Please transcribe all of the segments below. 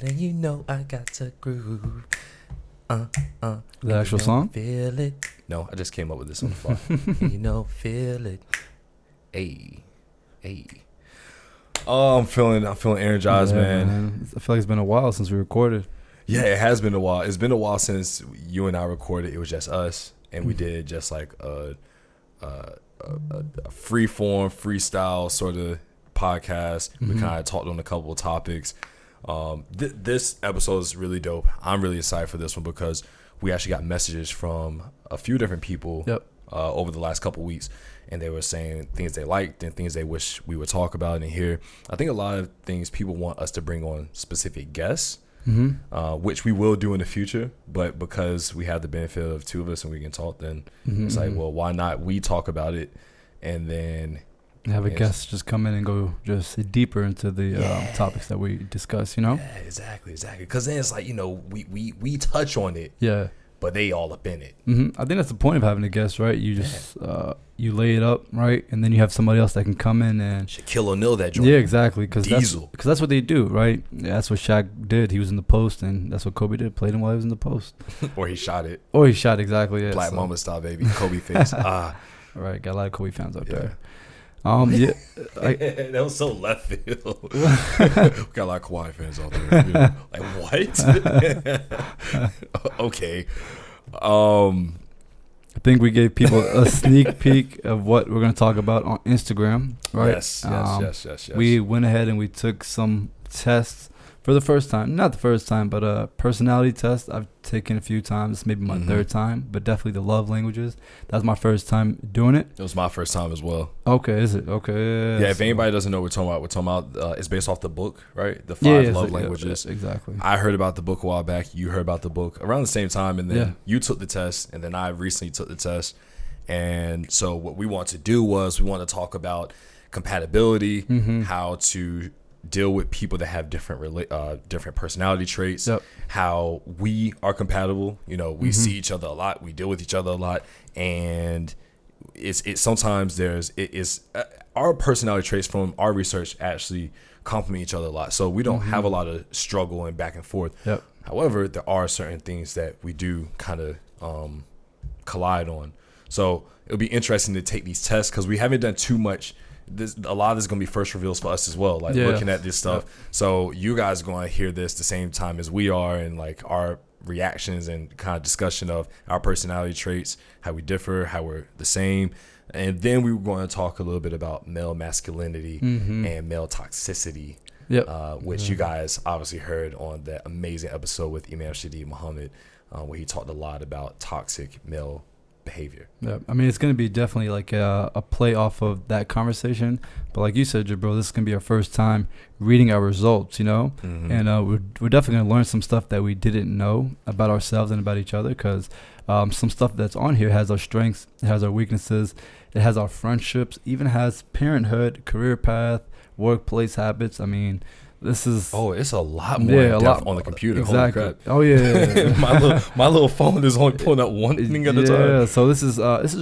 and you know I got to groove. The actual song? Feel it. No, I just came up with this on the fly. And you know, feel it. Hey. Oh, I'm feeling energized, man. I feel like it's been a while since we recorded. Yeah, it has been a while. It's been a while since you and I recorded. It was just us, and we did just like a free form, freestyle sort of podcast. We kind of talked on a couple of topics. This episode is really dope. I'm really excited for this one because we actually got messages from a few different people over the last couple of weeks, and they were saying things they liked and things they wish we would talk about and hear. I think a lot of things people want us to bring on specific guests, which we will do in the future, but because we have the benefit of two of us and we can talk, then it's like, well, why not we talk about it and then have a guest just come in and go just deeper into the topics that we discuss, you know? Yeah, exactly. Because then it's like, you know, we touch on it, but they all up in it. I think that's the point of having a guest, right? You just you lay it up, right? And then you have somebody else that can come in and Shaquille O'Neal that joint. Yeah, exactly. Because Diesel. That's what they do, right? Yeah, that's what Shaq did. He was in the post, and that's what Kobe did. Played him while he was in the post. Or he shot it. Exactly. Yeah. Black Mamba style, baby. Kobe face. All right, got a lot of Kobe fans out there. That was so left field. We got a lot of Kawhi fans out there. You know? Like, what? Okay. I think we gave people a sneak peek of what we're going to talk about on Instagram, right? Yes. We went ahead and we took some tests for the first time. Not the first time, but a personality test I've taken a few times, maybe my third time, but definitely the love languages. That's my first time doing it. It was my first time as well. Okay, is it? Okay. Yeah, if anybody doesn't know what we're talking about, it's based off the book, right? The 5 love languages. Yeah, exactly. I heard about the book a while back. You heard about the book around the same time, and then you took the test, and then I recently took the test. And so what we want to do was we want to talk about compatibility, how to deal with people that have different personality traits, how we are compatible. You know, we see each other a lot, we deal with each other a lot, and it's sometimes our personality traits from our research actually complement each other a lot. So we don't have a lot of struggle and back and forth. However, there are certain things that we do kind of collide on. So it'll be interesting to take these tests because we haven't done too much. A lot of this is going to be first reveals for us as well, like looking at this stuff. So you guys are going to hear this the same time as we are, and like our reactions and kind of discussion of our personality traits, how we differ, how we're the same. And then we were going to talk a little bit about male masculinity and male toxicity, which you guys obviously heard on that amazing episode with Jibreel Mohamed, where he talked a lot about toxic male behavior. I mean, it's going to be definitely like a play off of that conversation, but like you said, Jibreel, this is going to be our first time reading our results, you know, and we're definitely going to learn some stuff that we didn't know about ourselves and about each other, because some stuff that's on here has our strengths, it has our weaknesses, it has our friendships, even has parenthood, career path, workplace habits. I mean, this is it's a lot more in depth on the computer. Exactly. Holy crap. Oh yeah. my little phone is only pulling up one thing at a time. Yeah. So this is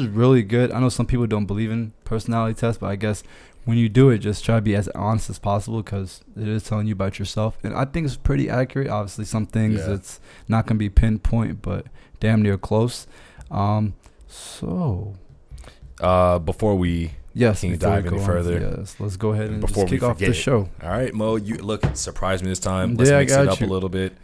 really good. I know some people don't believe in personality tests, but I guess when you do it, just try to be as honest as possible, because it is telling you about yourself, and I think it's pretty accurate. Obviously, some things it's not gonna be pinpoint, but damn near close. So before we can you dive any further? Let's go ahead and just kick off the show. All right, Mo, you look, surprise me this time. Let's mix it up a little bit.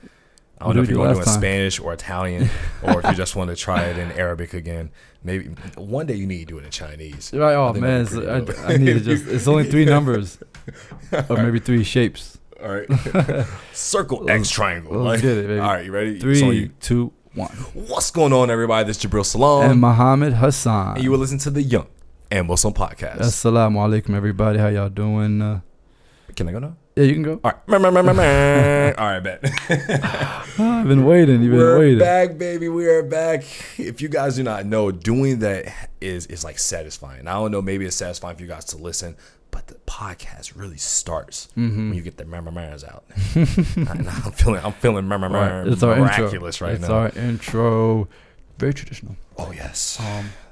I don't know if you want to do it in Spanish or Italian, or if you just want to try it in Arabic again. Maybe one day you need to do it in Chinese. Right? Oh man, I need to it's only 3 numbers, or maybe 3 shapes. All right, circle, X, triangle. Let's get it, baby. All right, you ready? 3, 2, 1. What's going on, everybody? This is Jibreel Salaam and Mohamed Hassan, and you will listen to the Young and Muslim podcast. As-Salaam Alaiikum, everybody. How y'all doing? Can I go now? Yeah, you can go. All right. All right, bet. I've been waiting. We're back, baby. We are back. If you guys do not know, doing that is like satisfying. I don't know, maybe it's satisfying for you guys to listen, but the podcast really starts when you get the murmurs out. I'm feeling it's our miraculous intro. right now. It's our intro. Very traditional. Oh yes.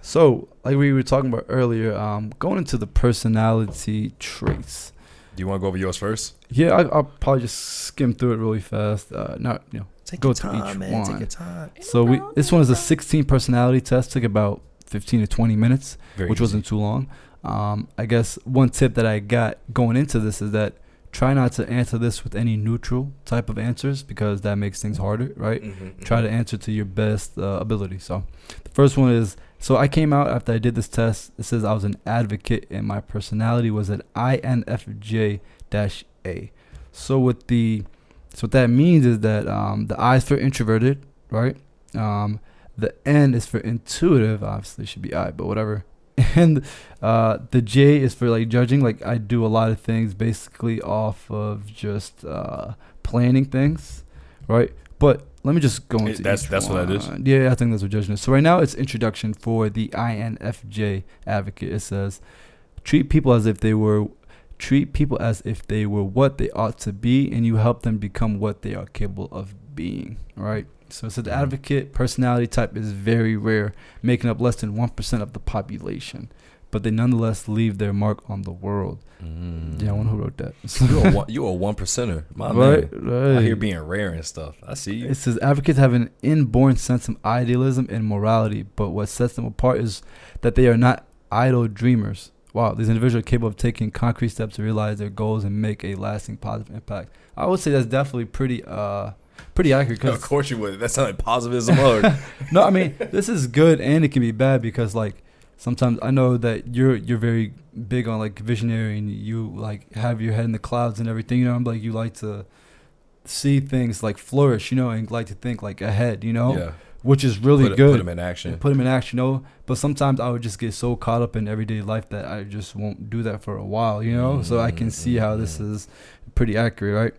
So like we were talking about earlier, going into the personality traits. Do you want to go over yours first? Yeah, I'll probably just skim through it really fast. Take go your through time, each man. one. Take your time. So this one is a 16 personality test. Took about 15 to 20 minutes, which wasn't too long. I guess one tip that I got going into this is that try not to answer this with any neutral type of answers because that makes things harder, right? Try to answer to your best ability. So the first one is, so I came out after I did this test. It says I was an advocate and my personality was an INFJ-A. So what that means is that the I is for introverted, right? The N is for intuitive. Obviously it should be I, but whatever. And the J is for like judging. Like I do a lot of things basically off of just planning things, right? But let me just go into that's what that is. Yeah, I think that's what judging is. So right now it's introduction for the INFJ advocate. It says treat people as if they were what they ought to be, and you help them become what they are capable of being. Right. So the advocate personality type is very rare, making up less than 1% of the population, but they nonetheless leave their mark on the world. Yeah, I wonder who wrote that. You're a 1%er, my right, man. Right. Out here being rare and stuff. I see you. It says advocates have an inborn sense of idealism and morality, but what sets them apart is that they are not idle dreamers. Wow, these individuals are capable of taking concrete steps to realize their goals and make a lasting positive impact. I would say that's definitely pretty accurate. Of course you would. That sounded positive as a mug. No, I mean, this is good and it can be bad because like sometimes I know that you're very big on like visionary and you like have your head in the clouds and everything, you know. I'm like, you like to see things like flourish, you know, and like to think like ahead, you know. Yeah. Which is really good. Put them in action. Put them in action, you know. But sometimes I would just get so caught up in everyday life that I just won't do that for a while, you know. So I can see how this is pretty accurate, right?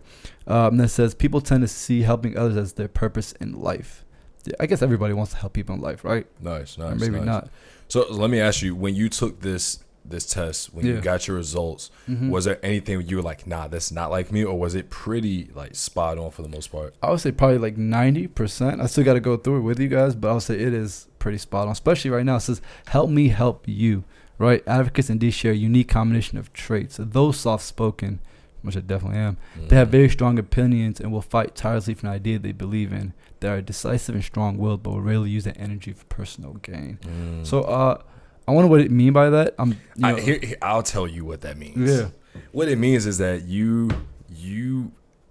And that says people tend to see helping others as their purpose in life. Yeah, I guess everybody wants to help people in life, right? Nice. Or maybe not. So let me ask you: when you took this test, when you got your results, was there anything you were like, nah, that's not like me, or was it pretty like spot on for the most part? I would say probably like 90%. I still got to go through it with you guys, but I would say it is pretty spot on, especially right now. It says, help me help you, right? Advocates indeed share a unique combination of traits. Though soft-spoken, which I definitely am, they have very strong opinions and will fight tirelessly for an idea they believe in. They are decisive and strong-willed, but will rarely use that energy for personal gain. So, I wonder what it mean by that. I'll tell you what that means. Yeah. What it means is that you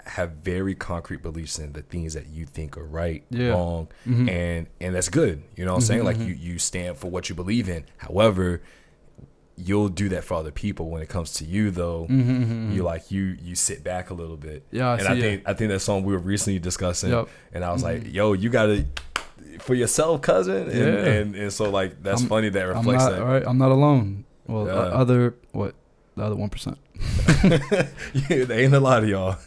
have very concrete beliefs in the things that you think are right, wrong, and that's good. You know what I'm saying? Like you stand for what you believe in. However, you'll do that for other people. When it comes to you, though, you sit back a little bit. Yeah, I think that song we were recently discussing, and I was like, yo, you gotta. For yourself, cousin, and so like that's funny that reflects that. All right, I'm not alone. Well, the other 1%. There ain't a lot of y'all.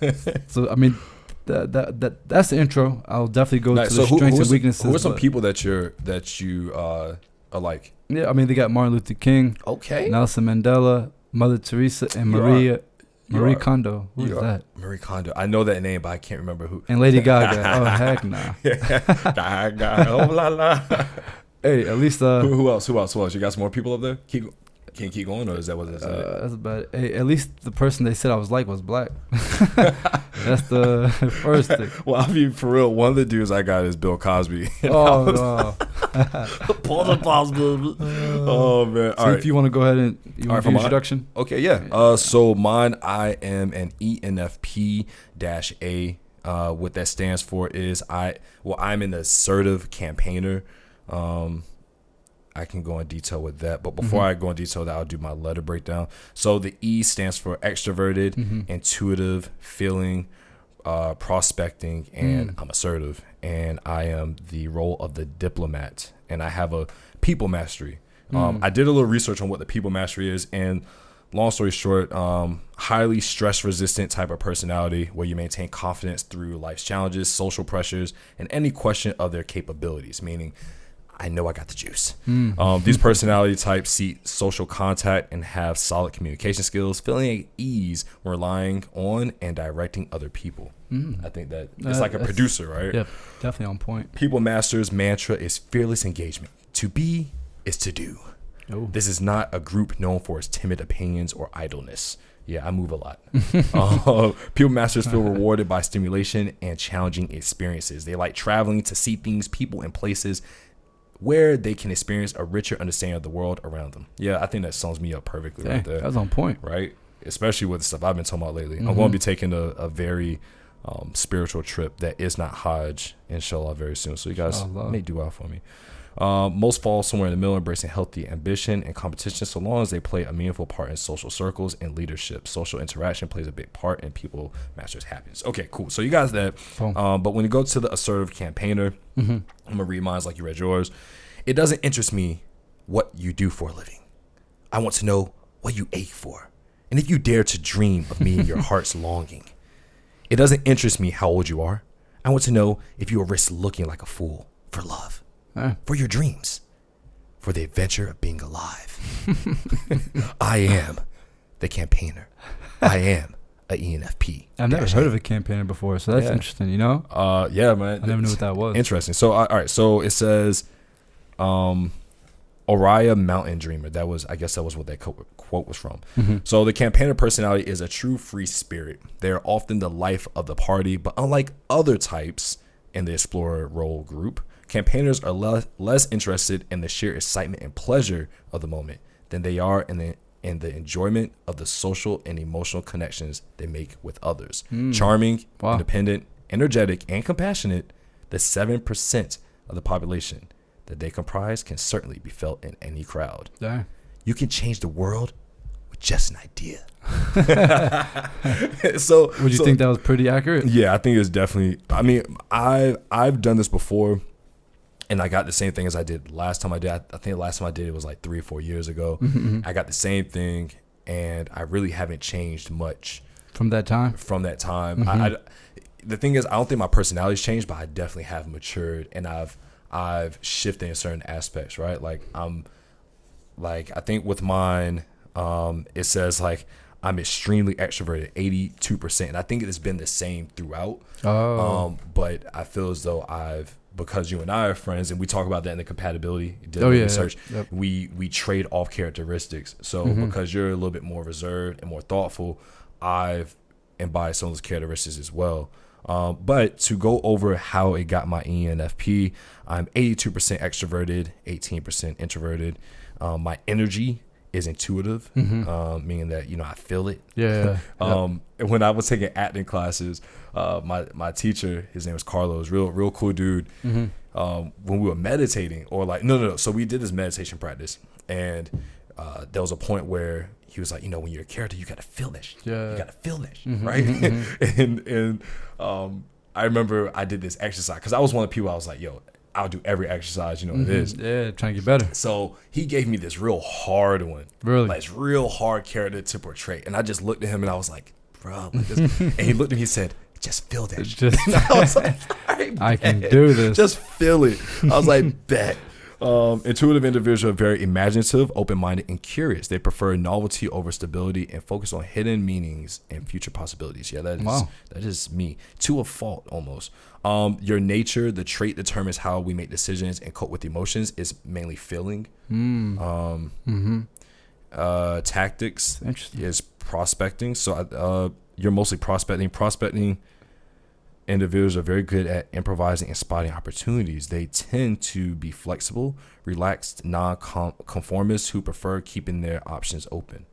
So I mean, that's the intro. I'll definitely go to the strengths and weaknesses. Who are some people that you are like? Yeah, I mean they got Martin Luther King, Nelson Mandela, Mother Teresa, and Marie Kondo. Who is that? Marie Kondo. I know that name, but I can't remember who. And Lady Gaga. Oh, heck nah. Gaga. Oh, la, la. Hey, at least... Who else? You got some more people up there? Can you keep going, or is that what it said? That's about it. Hey, at least the person they said I was like was black. That's the first thing. Well, I mean, for real, one of the dudes I got is Bill Cosby. Oh, no. Pull the Cosby. Oh, man. So if you want to go ahead and you want to do introduction? Okay, yeah. So mine, I am an ENFP-A. What that stands for is I'm an assertive campaigner. I can go in detail with that, but before I go in detail with that, I'll do my letter breakdown. So the E stands for extroverted, intuitive, feeling, prospecting, and I'm assertive. And I am the role of the diplomat, and I have a people mastery. I did a little research on what the people mastery is, and long story short, highly stress resistant type of personality where you maintain confidence through life's challenges, social pressures, and any question of their capabilities, meaning I know I got the juice. These personality types seek social contact and have solid communication skills, feeling at ease when relying on and directing other people. I think that it's like a producer, right? Yeah, definitely on point. People Masters mantra is fearless engagement. To be is to do. This is not a group known for its timid opinions or idleness. Yeah, I move a lot. People masters feel rewarded by stimulation and challenging experiences. They like traveling to see things, people, and places where they can experience a richer understanding of the world around them. Yeah, I think that sums me up perfectly right there. That's on point. Right? Especially with the stuff I've been talking about lately. I'm going to be taking a very spiritual trip that is not Hajj, inshallah, very soon. So you guys may do well for me. Most fall somewhere in the middle, embracing healthy ambition and competition, so long as they play a meaningful part in social circles and leadership. Social interaction plays a big part in people masters happiness. Okay, cool. So you guys that. But when you go to the assertive campaigner, I'm gonna read mine like you read yours. It doesn't interest me what you do for a living. I want to know what you ache for, and if you dare to dream of meeting your heart's longing. It doesn't interest me how old you are. I want to know if you will risk looking like a fool for love. For your dreams, for the adventure of being alive. I am the campaigner. I am a ENFP. I've never heard of a campaigner before, so that's interesting, you know? Yeah, man. I never knew what that was. Interesting. So, all right. So it says, Oriah Mountain Dreamer. I guess that was what that quote was from. So the campaigner personality is a true free spirit. They are often the life of the party, but unlike other types in the explorer role group, campaigners are less interested in the sheer excitement and pleasure of the moment than they are in the enjoyment of the social and emotional connections they make with others. Charming, independent, energetic, and compassionate, the 7% of the population that they comprise can certainly be felt in any crowd. You can change the world with just an idea. So would you think that was pretty accurate? Yeah, I think it's definitely. I mean, I've done this before. And I got the same thing as I did last time I did. I think the last time I did it was like 3 or 4 years ago. I got the same thing, and I really haven't changed much from that time. The thing is, I don't think my personality's changed, but I definitely have matured, and I've shifted in certain aspects. Right, I think with mine, it says like I'm extremely extroverted, 82%, and I think it has been the same throughout. But I feel as though because you and I are friends, and we talk about that in the compatibility research, we trade off characteristics. So because you're a little bit more reserved and more thoughtful, I've imbibed some of those characteristics as well. But to go over how it got my ENFP, I'm 82% extroverted, 18% introverted. My energy is intuitive, meaning that, I feel it. When I was taking acting classes, my teacher, his name was Carlos, real cool dude. When we were meditating, or no. So we did this meditation practice, and there was a point where he was like, when you're a character, you gotta feel this. You gotta feel this, right? And I remember I did this exercise because I was one of the people. I was like, I'll do every exercise, it is. Yeah, trying to get better. So he gave me this real hard one. Really? Like, this real hard character to portray. And I just looked at him and I was like, bro, like this. And he looked at me and said, just feel that. And I was like, all right, I can do this. Just feel it. I was like, bet. Intuitive individuals are very imaginative, open-minded, and curious. They prefer novelty over stability and focus on hidden meanings and future possibilities. Yeah, that is me. To a fault, almost. Your nature, the trait determines how we make decisions and cope with emotions, is mainly feeling. Tactics is prospecting. So you're mostly prospecting. Prospecting individuals are very good at improvising and spotting opportunities. They tend to be flexible, relaxed, non-conformists who prefer keeping their options open.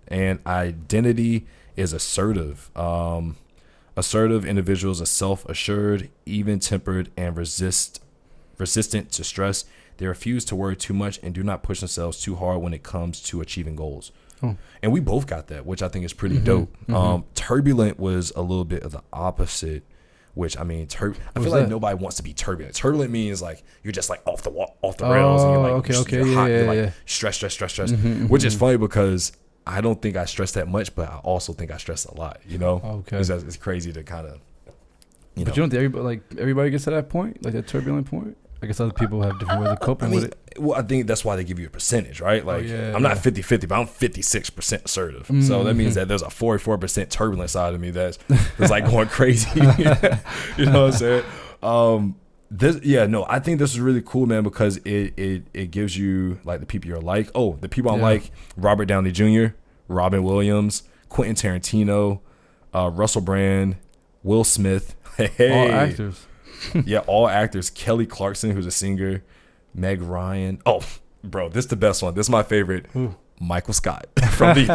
And identity is assertive. Assertive individuals are self-assured, even-tempered, and resistant to stress. They refuse to worry too much and do not push themselves too hard when it comes to achieving goals. And we both got that, which I think is pretty dope. Turbulent was a little bit of the opposite, which I mean, I feel like nobody wants to be turbulent. Turbulent means like you're just like off the rails, and you're like you're hot, you're like stress, which is funny because I don't think I stress that much, but I also think I stress a lot. It's crazy to kind of. But you don't think everybody gets to that point, like that turbulent point? I guess other people have different ways of coping with it. Well, I think that's why they give you a percentage, right? Like, I'm not 50-50, but I'm 56% assertive. So that means that there's a 44% turbulent side of me that's like going crazy. You know what I'm saying? I think this is really cool, man, because it gives you like the people you're like. Oh, the people I'm like, Robert Downey Jr., Robin Williams, Quentin Tarantino, Russell Brand, Will Smith. Hey. All actors. Yeah, all actors. Kelly Clarkson, who's a singer. Meg Ryan. Oh, bro, this is the best one. This is my favorite. Ooh. Michael Scott from The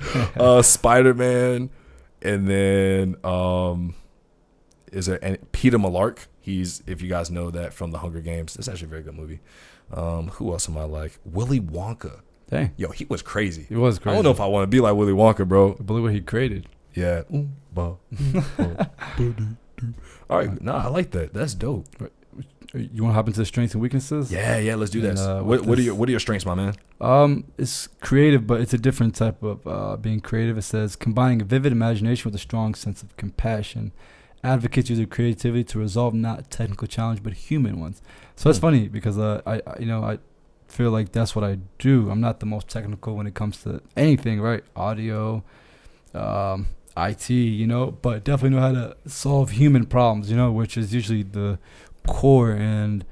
Office. Spider-Man. And then is there Peter Malark? He's, if you guys know that from The Hunger Games. It's actually a very good movie. Who else am I like? Willy Wonka. Dang. Yo, he was crazy. He was crazy. I don't know if I want to be like Willy Wonka, bro. I believe what he created. Yeah. All right. No, I like that. That's dope. You want to hop into the strengths and weaknesses? Yeah. Let's do that. What are your strengths, my man? It's creative, but it's a different type of being creative. It says combining a vivid imagination with a strong sense of compassion. Advocates use their creativity to resolve not technical challenge but human ones. So that's funny because I feel like that's what I do. I'm not the most technical when it comes to anything, right? Audio, IT, but definitely know how to solve human problems, which is usually the core and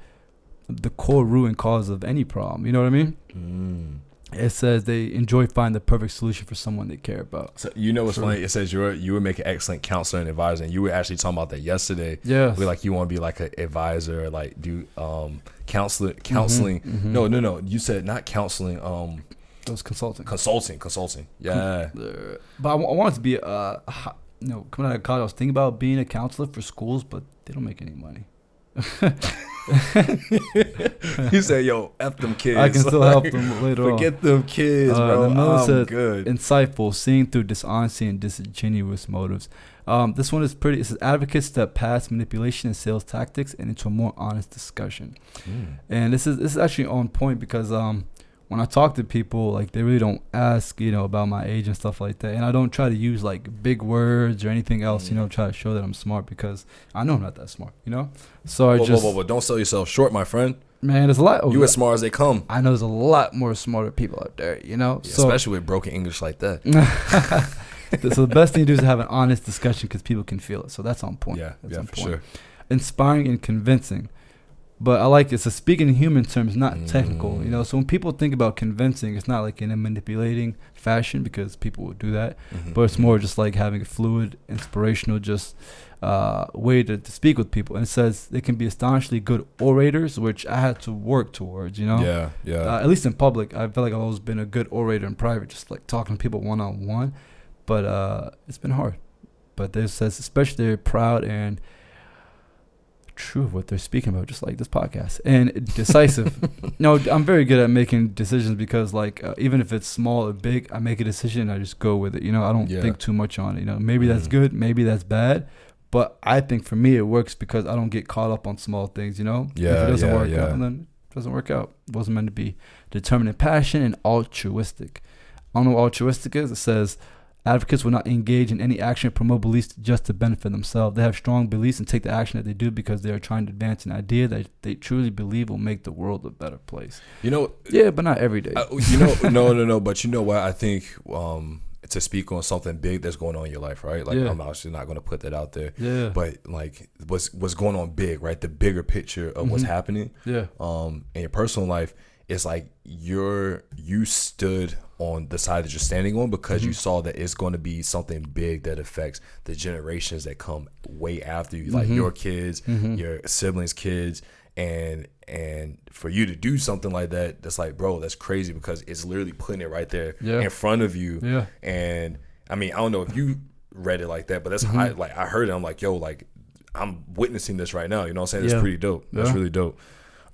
the core root and cause of any problem. You know what I mean? It says they enjoy finding the perfect solution for someone they care about. So what's funny? It says you would make an excellent counselor and advisor, and you were actually talking about that yesterday. Yeah, like you want to be like an advisor, like do counseling. Mm-hmm. No. You said not counseling. It was consulting. Consulting. Yeah. But I wanted to be coming out of college, I was thinking about being a counselor for schools, but they don't make any money. You say, yo, F them kids. I can still help them later on. Forget them kids, bro. I'm good. Insightful, seeing through dishonesty and disingenuous motives. This one is pretty. It says advocates step past manipulation and sales tactics and into a more honest discussion. And this is actually on point because when I talk to people, like they really don't ask, about my age and stuff like that. And I don't try to use like big words or anything else, try to show that I'm smart because I know I'm not that smart, So Whoa, don't sell yourself short, my friend. Man, there's a lot. You as smart as they come. I know there's a lot more smarter people out there, Yeah, so, especially with broken English like that. So the best thing to do is have an honest discussion because people can feel it. So that's on point. That's on for point. sure. Inspiring and convincing. But I like it. So speaking in human terms, not technical, So when people think about convincing, it's not like in a manipulating fashion because people will do that. But it's more just like having a fluid, inspirational, just way to speak with people. And it says they can be astonishingly good orators, which I had to work towards, Yeah. At least in public, I feel like I've always been a good orator in private, just like talking to people one-on-one. But it's been hard. But it says especially they're proud and true of what they're speaking about, just like this podcast, and decisive. No, I'm very good at making decisions because even if it's small or big, I make a decision and I just go with it. I don't think too much on it. Maybe that's good, maybe that's bad, but I think for me it works because I don't get caught up on small things. If it doesn't work out, then it doesn't work out. It wasn't meant to be. Determined in passion and altruistic. I don't know what altruistic is. It says advocates will not engage in any action or promote beliefs just to benefit themselves. They have strong beliefs and take the action that they do because they are trying to advance an idea that they truly believe will make the world a better place. Yeah, but not every day. No. But you know what? I think to speak on something big that's going on in your life, right? I'm obviously not going to put that out there. Yeah. But what's going on big, right? The bigger picture of what's happening. Yeah. In your personal life, it's like you stood on the side that you're standing on because you saw that it's going to be something big that affects the generations that come way after you, like your kids, your siblings' kids, and for you to do something like that, that's like, bro, that's crazy because it's literally putting it right there in front of you. Yeah. And I mean, I don't know if you read it like that, but that's how I heard it. I'm like, yo, like I'm witnessing this right now. You know what I'm saying? It's pretty dope. That's really dope.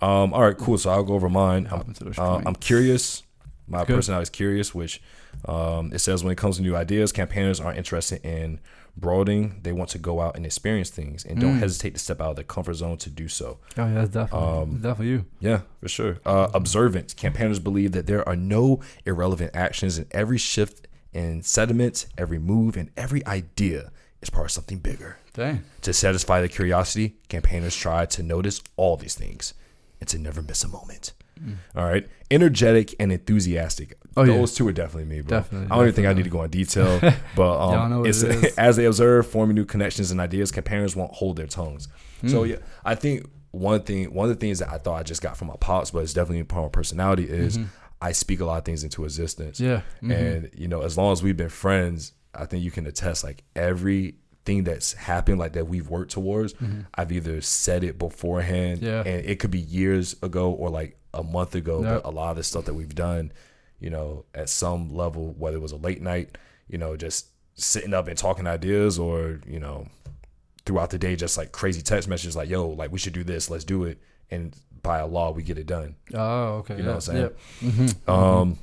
All right, cool. So I'll go over mine. I'm curious. My personality is curious, which it says when it comes to new ideas, campaigners aren't interested in broadening. They want to go out and experience things and don't hesitate to step out of their comfort zone to do so. Oh, yeah, that's definitely you. Yeah, for sure. Observant. Campaigners believe that there are no irrelevant actions, and every shift in sentiment, every move, and every idea is part of something bigger. Dang. To satisfy their curiosity, campaigners try to notice all these things and to never miss a moment. All right. Energetic and enthusiastic. Those two are definitely me, bro. Definitely, I don't even think I need to go in detail, but it's as they observe, forming new connections and ideas, campaigners won't hold their tongues. So yeah, I think one of the things that I thought I just got from my pops, but it's definitely part of my personality is I speak a lot of things into existence. Yeah. And, you know, as long as we've been friends, I think you can attest, like, everything that's happened, like, that we've worked towards, I've either said it beforehand, and it could be years ago or, like, a month ago, but a lot of the stuff that we've done, you know, at some level, whether it was a late night, you know, just sitting up and talking ideas, or, you know, throughout the day, just, like, crazy text messages like, yo, like, we should do this, let's do it. And by a law, we get it done. Oh, okay. You know what I'm saying?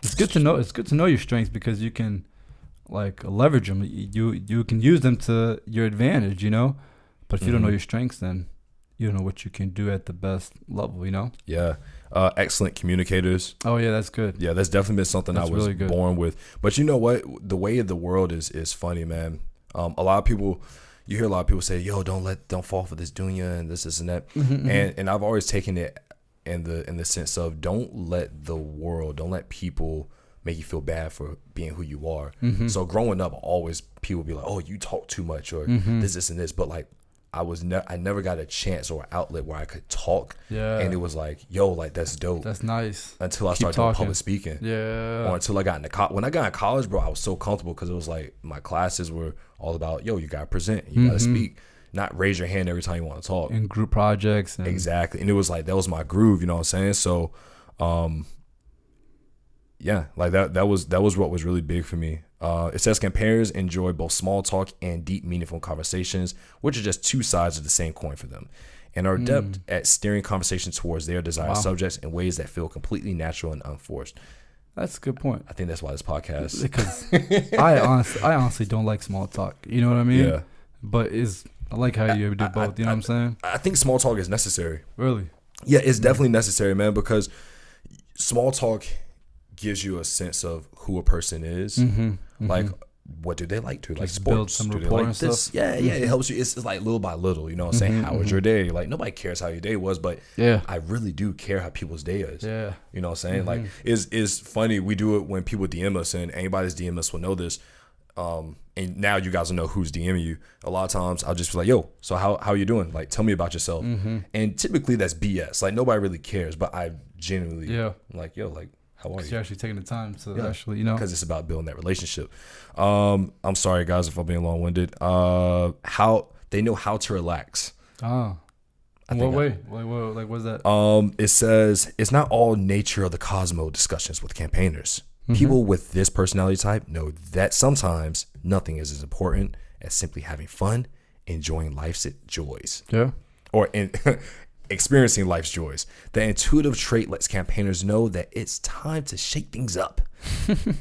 It's good to know. It's good to know your strengths, because you can, like, leverage them. You can use them to your advantage, you know. But if you don't know your strengths, then you don't know what you can do at the best level, you know. Yeah. Excellent communicators. Oh yeah, that's good. Yeah, that's definitely been something I was really born with. But you know what? The way of the world is funny, man. A lot of people, you hear a lot of people say, "Yo, don't fall for this dunya and this and that." And I've always taken it in the sense of, don't let people make you feel bad for being who you are. So growing up, always people be like, "Oh, you talk too much," or this and this. But like, I never got a chance or an outlet where I could talk. Yeah. And it was like, yo, like, that's dope. That's nice. Until I started doing public speaking. Yeah. Or until I got into college. When I got in college, bro, I was so comfortable, because it was like my classes were all about, yo, you got to present. You got to speak. Not raise your hand every time you want to talk. In group projects. Exactly. And it was like, that was my groove, you know what I'm saying? So, yeah, like that was what was really big for me. It says campaigners enjoy both small talk and deep, meaningful conversations, which are just two sides of the same coin for them, and are adept at steering conversations towards their desired subjects in ways that feel completely natural and unforced. That's a good point. I think that's why this podcast. Because I honestly don't like small talk. You know what I mean? Yeah. But I like how you do both. You know what I'm saying? I think small talk is necessary. Really? Yeah, it's definitely necessary, man, because small talk gives you a sense of who a person is. Like, what do they like to? Like, sports. Build some rapport and stuff. Yeah, it helps you. It's like little by little, you know what I'm saying? How was your day? Like, nobody cares how your day was, but I really do care how people's day is. Yeah. You know what I'm saying? Like, it's funny. We do it when people DM us, and anybody's DM us will know this. And now you guys will know who's DMing you. A lot of times I'll just be like, yo, so how you doing? Like, tell me about yourself. And typically that's BS. Like, nobody really cares, but I genuinely I'm like, yo, like, how are you? You're actually taking the time to actually, you know. Because it's about building that relationship. I'm sorry, guys, if I'm being long-winded. How they know how to relax. In what way? Like, what's that? It says, it's not all nature of the cosmos discussions with campaigners. People with this personality type know that sometimes nothing is as important as simply having fun, enjoying life's joys. Yeah. Or experiencing life's joys. The intuitive trait lets campaigners know that it's time to shake things up.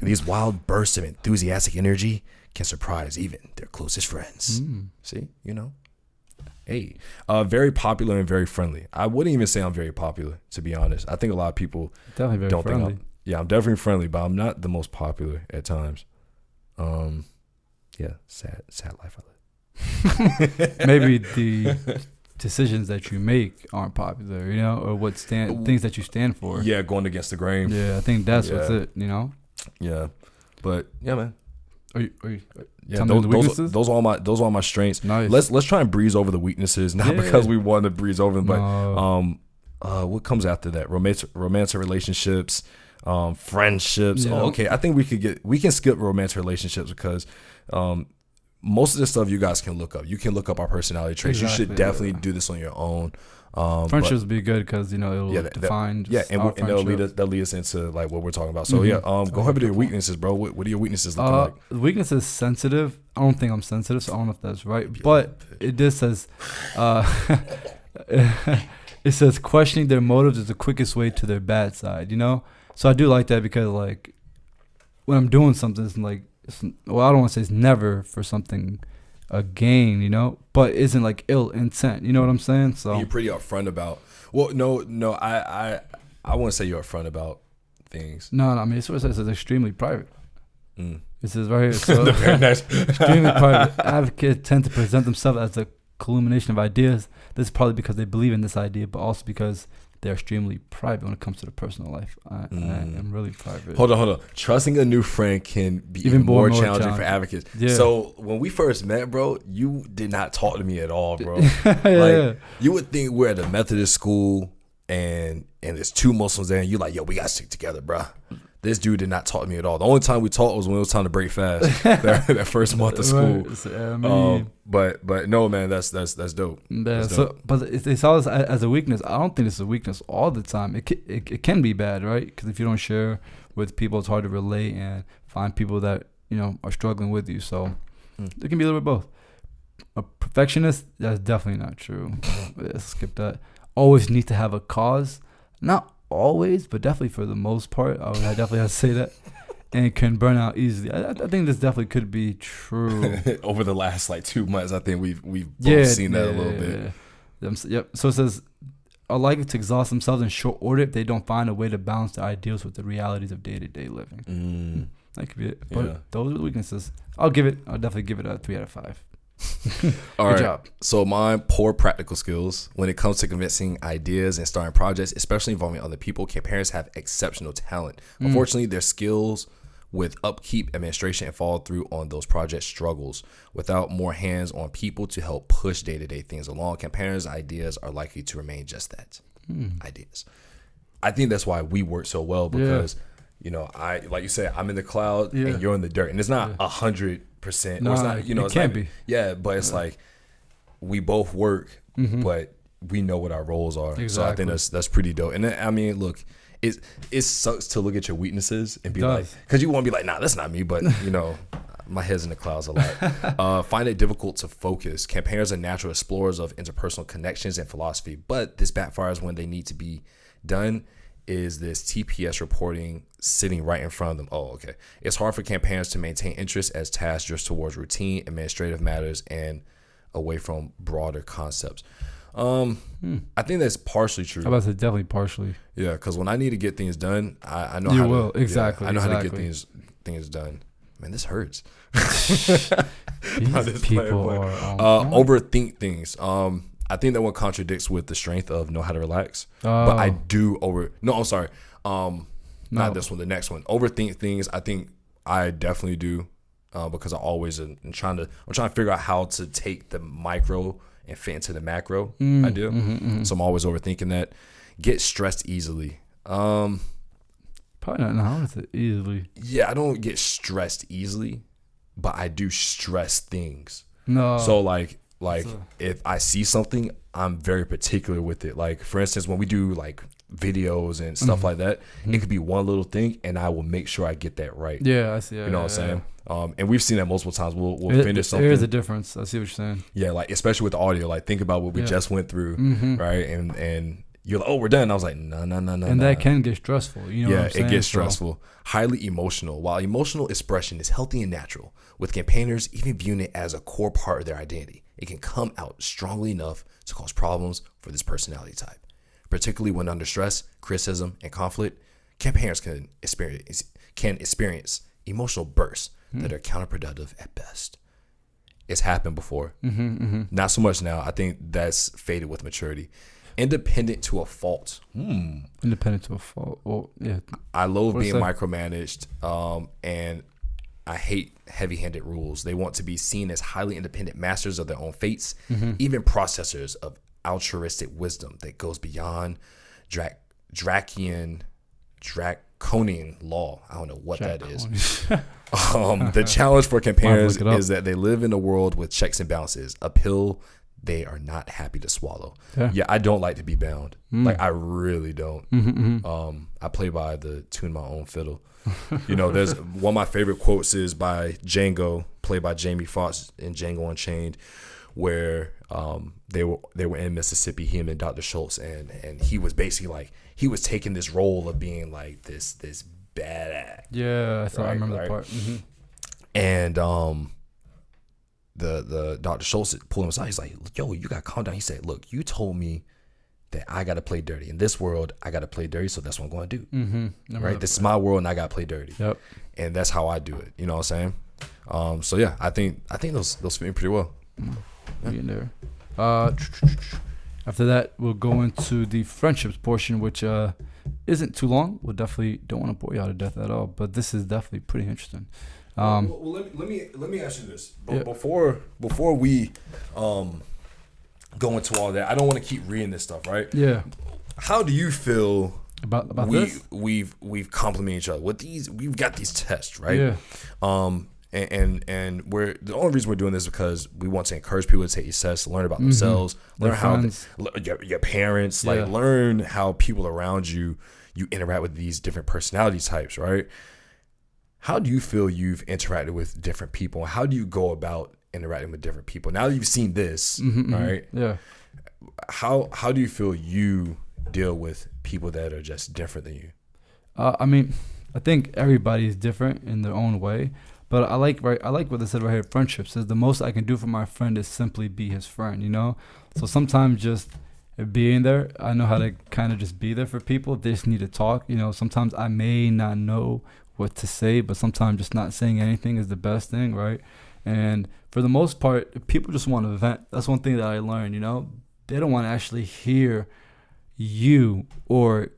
These wild bursts of enthusiastic energy can surprise even their closest friends. See, you know. Hey, very popular and very friendly. I wouldn't even say I'm very popular, to be honest. I think a lot of people definitely very friendly. I'm definitely friendly, but I'm not the most popular at times. Yeah, sad life I live. Maybe the decisions that you make aren't popular, you know, or things that you stand for. Yeah, going against the grain. Yeah, I think that's what's it, you know. Yeah, but yeah, man. Are you yeah, those are all my strengths. Nice. Let's try and breeze over the weaknesses, not because we want to breeze over them, but what comes after that? Romantic relationships. Friendships. Yeah. Okay, I think we can skip romantic relationships, because most of this stuff you guys can look up. You can look up our personality traits. Exactly, you should definitely do this on your own. Friendships be good, because, you know, it'll define. And they'll lead us into like what we're talking about. So go ahead with your weaknesses, bro. What are your weaknesses looking like? The weakness is sensitive. I don't think I'm sensitive, so I don't know if that's right. But it just says, it says questioning their motives is the quickest way to their bad side. You know. So I do like that, because, like, when I'm doing something, it's like, I don't want to say it's never for something, a gain, you know, but isn't like ill intent. You know what I'm saying? So you're pretty upfront about. Well, no, I wouldn't say you're upfront about things. No, I mean, it's what it says. It's extremely private. It says right here. So, very nice. Extremely private. Advocates tend to present themselves as a culmination of ideas. This is probably because they believe in this idea, but also because they're extremely private when it comes to the personal life. I am really private. Hold on. Trusting a new friend can be even more challenging for advocates. Yeah. So when we first met, bro, you did not talk to me at all, bro. You would think we're at a Methodist school and there's 2 Muslims there, and you're like, yo, we gotta stick together, bruh. This dude did not talk to me at all. The only time we talked was when it was time to break fast that first month of school. Right. But no, man, that's dope. Yeah. That's So, dope. but they saw this as a weakness. I don't think it's a weakness all the time. It can be bad, right? Because if you don't share with people, it's hard to relate and find people that are struggling with you. So it can be a little bit both. A perfectionist, that's definitely not true. Let's skip that. Always need to have a cause. Not always, but definitely for the most part, I definitely have to say that. And can burn out easily. I think this definitely could be true. Over the last 2 months, I think we've both seen that a little bit. Yep. So it says, are likely to exhaust themselves in short order if they don't find a way to balance their ideals with the realities of day-to-day living. That could be it. But those are the weaknesses. I'll definitely give it a 3 out of 5. Good job. So mine, poor practical skills. When it comes to convincing ideas and starting projects, especially involving other people, parents have exceptional talent. Unfortunately, their skills with upkeep, administration, and follow through on those project struggles. Without more hands-on people to help push day-to-day things along, parents' ideas are likely to remain just that, ideas. I think that's why we work so well, because I, like you said, I'm in the cloud and you're in the dirt, and it's not 100%. No, it's not, it can't be. Yeah, but it's like we both work, but we know what our roles are. Exactly. So I think that's pretty dope. And I mean, look, it sucks to look at your weaknesses and be like, because you want to be like, nah, that's not me. But my head's in the clouds a lot. Find it difficult to focus. Parents are natural explorers of interpersonal connections and philosophy, but this backfires when they need to be done. Is this TPS reporting sitting right in front of them? Oh, okay. It's hard for parents to maintain interest as tasks just towards routine, administrative matters, and away from broader concepts. I think that's partially true. I was about to say definitely partially. Yeah, because when I need to get things done, I know you how will. to. Exactly. I know how to get things done. Man, this hurts. These people are overthink things. I think that one contradicts with the strength of know how to relax. But I do I'm sorry. Not this one, the next one. Overthink things. I think I definitely do, because I always am trying to figure out how to take the micro and fit into the macro. I do. So I'm always overthinking that. Get stressed easily. Probably not how is it easily. Yeah, I don't get stressed easily, but I do stress things. No. So if I see something, I'm very particular with it. Like, for instance, when we do videos and stuff like that, it could be one little thing, and I will make sure I get that right. Yeah, I see. You know what I'm saying? And we've seen that multiple times. We'll finish something. There is a difference. I see what you're saying. Yeah, especially with the audio. Think about what we just went through, right? And you're like, oh, we're done. I was like, no. And that can get stressful. You know what I'm saying? It gets stressful. Highly emotional. While emotional expression is healthy and natural, with campaigners even viewing it as a core part of their identity, it can come out strongly enough to cause problems for this personality type. Particularly when under stress, criticism, and conflict, campaigners can experience emotional bursts that are counterproductive at best. It's happened before. Not so much now. I think that's faded with maturity. Independent to a fault. Independent to a fault. Well, yeah. I loathe being micromanaged, and I hate heavy-handed rules. They want to be seen as highly independent masters of their own fates, even processors of altruistic wisdom that goes beyond draconian law. I don't know what that is. The challenge for campaigners is that they live in a world with checks and balances, a pill they are not happy to swallow. Yeah, I don't like to be bound. I really don't. I play by the tune my own fiddle. There's one of my favorite quotes is by Django, played by Jamie Foxx in Django Unchained, where they were in Mississippi, him and Dr. Schultz, and he was basically he was taking this role of being this badass. Yeah, I remember that part. And the Dr. Schultz pulled him aside. He's like, yo, you gotta calm down. He said, look, you told me that I gotta play dirty. In this world, I gotta play dirty, so that's what I'm gonna do. Right? This is my world, and I gotta play dirty. Yep. And that's how I do it. You know what I'm saying? So yeah, I think those fit me pretty well. In there. After that, we'll go into the friendships portion, which isn't too long. We'll definitely don't want to bore you out to death at all, but this is definitely pretty interesting. Well, let me ask you this. Before we go into all that, I don't want to keep reading this stuff, right? Yeah. how do you feel about this? We've complimented each other with these. We've got these tests, right? Yeah. And we're the only reason we're doing this is because we want to encourage people to take these tests, learn about themselves, learn how your parents, like learn how people around you interact with these different personality types, right? How do you feel you've interacted with different people? How do you go about interacting with different people? Now that you've seen this, right? Yeah. How do you feel you deal with people that are just different than you? I mean, I think everybody is different in their own way. But I like what they said right here. Friendships is the most I can do for my friend is simply be his friend, you know? So sometimes just being there, I know how to kind of just be there for people. They just need to talk, you know? Sometimes I may not know what to say, but sometimes just not saying anything is the best thing, right? And for the most part, people just want to vent. That's one thing that I learned, you know? They don't want to actually hear you or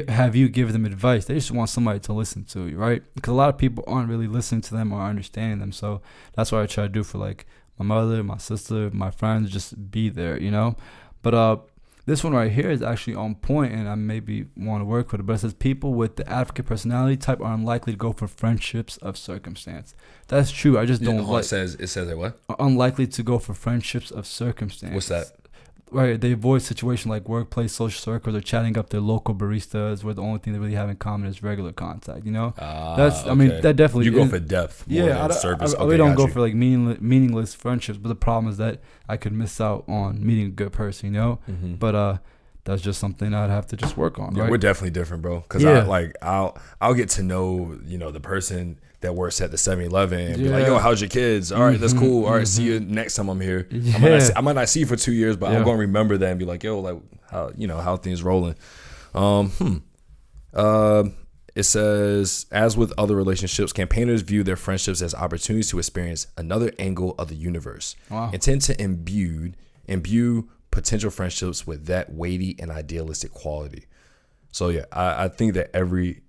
have you give them advice. They just want somebody to listen to you, right? Because a lot of people aren't really listening to them or understanding them. So that's what I try to do for like my mother, my sister, my friends, just be there, you know? But this one right here is actually on point, and I maybe want to work with it. But it says people with the advocate personality type are unlikely to go for friendships of circumstance. That's true. I just don't like. It says that what? Are unlikely to go for friendships of circumstance. What's that? Right, they avoid situations like workplace, social circles, or chatting up their local baristas, where the only thing they really have in common is regular contact. You know, I mean, that definitely. You go for depth. Yeah, I really don't go for like meaningless friendships. But the problem is that I could miss out on meeting a good person. You know, but that's just something I'd have to just work on. Yeah, right? We're definitely different, bro. Because I'll get to know the person that works at the 7-Eleven and be like, yo, how's your kids? All right, that's cool. All right, see you next time I'm here. I might not see you for 2 years, but I'm going to remember that and be like, yo, like how things rolling. It says, as with other relationships, campaigners view their friendships as opportunities to experience another angle of the universe and tend to imbue potential friendships with that weighty and idealistic quality. So yeah, I think that every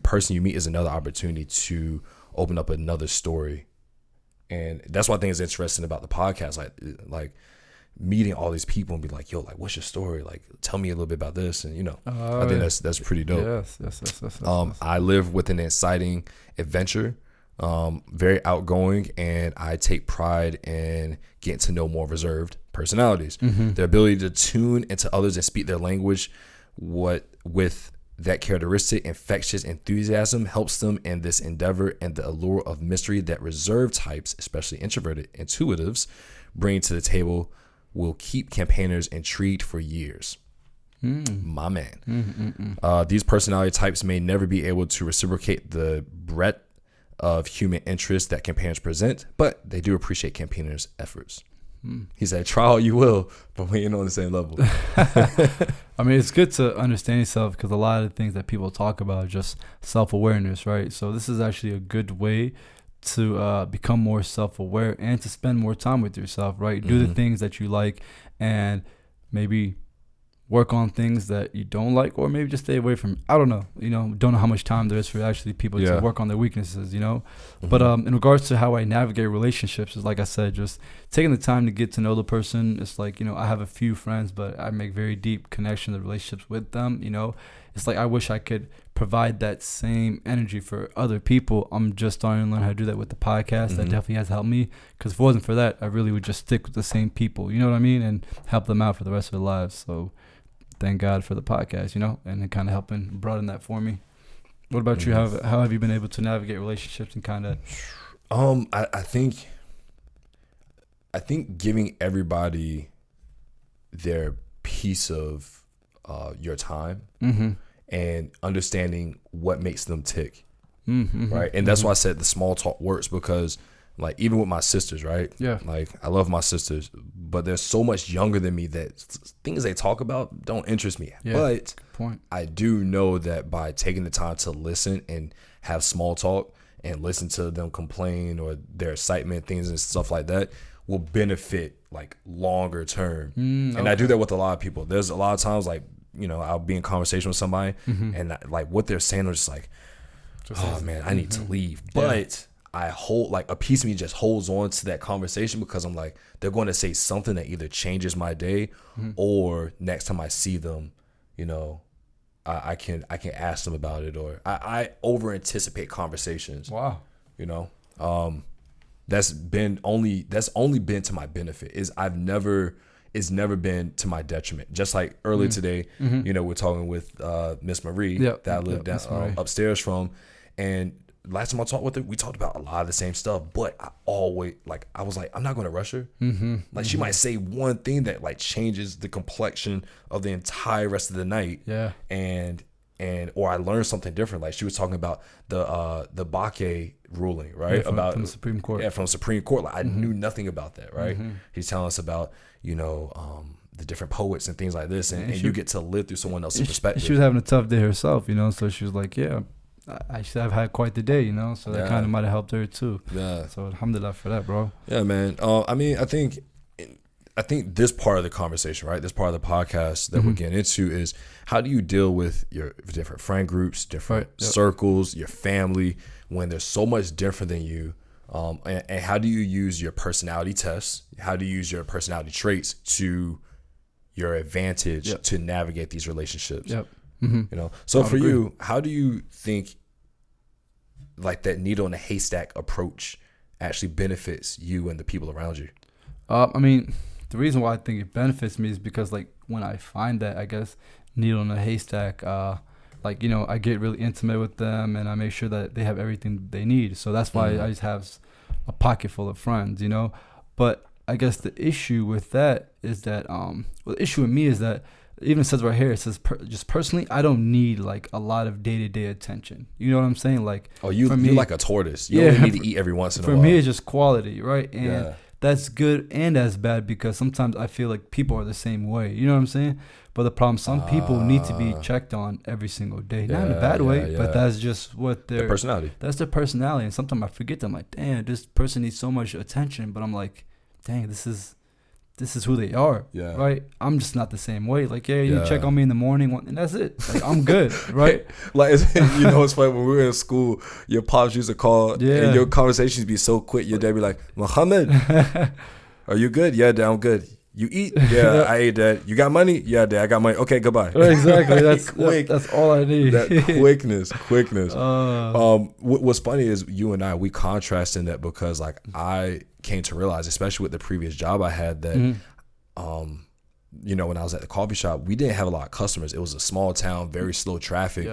person you meet is another opportunity to open up another story. And that's what I think is interesting about the podcast. Like meeting all these people and be like, yo, like, what's your story? Like, tell me a little bit about this. And, I think that's pretty dope. Yes. I live with an exciting adventure, very outgoing, and I take pride in getting to know more reserved personalities. Their ability to tune into others and speak their language with that characteristic infectious enthusiasm helps them in this endeavor, and the allure of mystery that reserved types, especially introverted intuitives, bring to the table will keep campaigners intrigued for years. My man. These personality types may never be able to reciprocate the breadth of human interest that campaigners present, but they do appreciate campaigners' efforts. He said, try all you will, but we ain't on the same level. I mean, it's good to understand yourself, because a lot of the things that people talk about are just self-awareness, right? So this is actually a good way to become more self-aware and to spend more time with yourself, right? Do the things that you like, and maybe work on things that you don't like, or maybe just stay away from. I don't know, don't know how much time there is for actually people to work on their weaknesses, But in regards to how I navigate relationships, is like I said, just taking the time to get to know the person. It's like, I have a few friends, but I make very deep connections and relationships with them. It's like I wish I could provide that same energy for other people. I'm just starting to learn how to do that with the podcast. That definitely has helped me, because if it wasn't for that, I really would just stick with the same people, you know what I mean, and help them out for the rest of their lives. So thank God for the podcast, and it kind of helping broaden that for me. What about you? How have you been able to navigate relationships and kind of? I think giving everybody their piece of your time and understanding what makes them tick, right? And that's why I said the small talk works, because like even with my sisters, right? Yeah. Like I love my sisters, but they're so much younger than me that things they talk about don't interest me. Yeah. But I do know that by taking the time to listen and have small talk and listen to them complain or their excitement, things and stuff like that will benefit like longer term. And I do that with a lot of people. There's a lot of times like, I'll be in conversation with somebody and like what they're saying is just like, oh man, I need to leave. But I hold, like, a piece of me just holds on to that conversation because I'm like, they're going to say something that either changes my day or next time I see them, you know, I can ask them about it, or I over anticipate conversations. Wow. You know, that's only been to my benefit. It's never been to my detriment. Just like earlier today, you know, we're talking with Miss Marie that I live down upstairs from, and last time I talked with her, we talked about a lot of the same stuff. But I was like, I'm not going to rush her. Like, she might say one thing that like changes the complexion of the entire rest of the night. Yeah, or I learned something different. Like, she was talking about the Bakke ruling, right? from the Supreme Court. Yeah, from Supreme Court. Like, I knew nothing about that, right? He's telling us about, you know, the different poets and things like this, and you get to live through someone else's perspective. She was having a tough day herself, you know, so she was like, yeah, I've had quite the day, you know, so that kind of might have helped her too. Yeah. So alhamdulillah for that, bro. Yeah, man. I mean, I think this part of the conversation, right, this part of the podcast that we're getting into is how do you deal with your different friend groups, different circles, your family, when they're so much different than you, and how do you use your personality tests? How do you use your personality traits to your advantage to navigate these relationships? You know, so for you, how do you think like that needle in a haystack approach actually benefits you and the people around you? I mean, the reason why I think it benefits me is because, like, when I find that, I guess, needle in a haystack, like, you know, I get really intimate with them and I make sure that they have everything they need. So that's why I just have a pocket full of friends, you know. But I guess the issue with that is that, the issue with me is that, it even says right here, it says, just personally, I don't need like a lot of day-to-day attention. You know what I'm saying? Like, you're like a tortoise. You only need to eat every once in a while. For me, it's just quality, right? And that's good and that's bad, because sometimes I feel like people are the same way. You know what I'm saying? But the problem, some people need to be checked on every single day. Not in a bad way, but that's just what their personality. That's their personality. And sometimes I forget them. Like, damn, this person needs so much attention. But I'm like, dang, this is who they are, right? I'm just not the same way. Like, you check on me in the morning, and that's it. Like, I'm good, right? Like, you know, it's funny, when we were in school, your pops used to call, and your conversations be so quick. Your dad be like, Muhammad, are you good? Yeah, Dad, I'm good. You eat? Yeah, I ate, Dad. You got money? Yeah, Dad, I got money. Okay, goodbye. Exactly. That's quick. That's all I need. That quickness. What's funny is you and I, we contrast in that, because like I came to realize, especially with the previous job I had, that you know, when I was at the coffee shop, we didn't have a lot of customers. It was a small town, very slow traffic,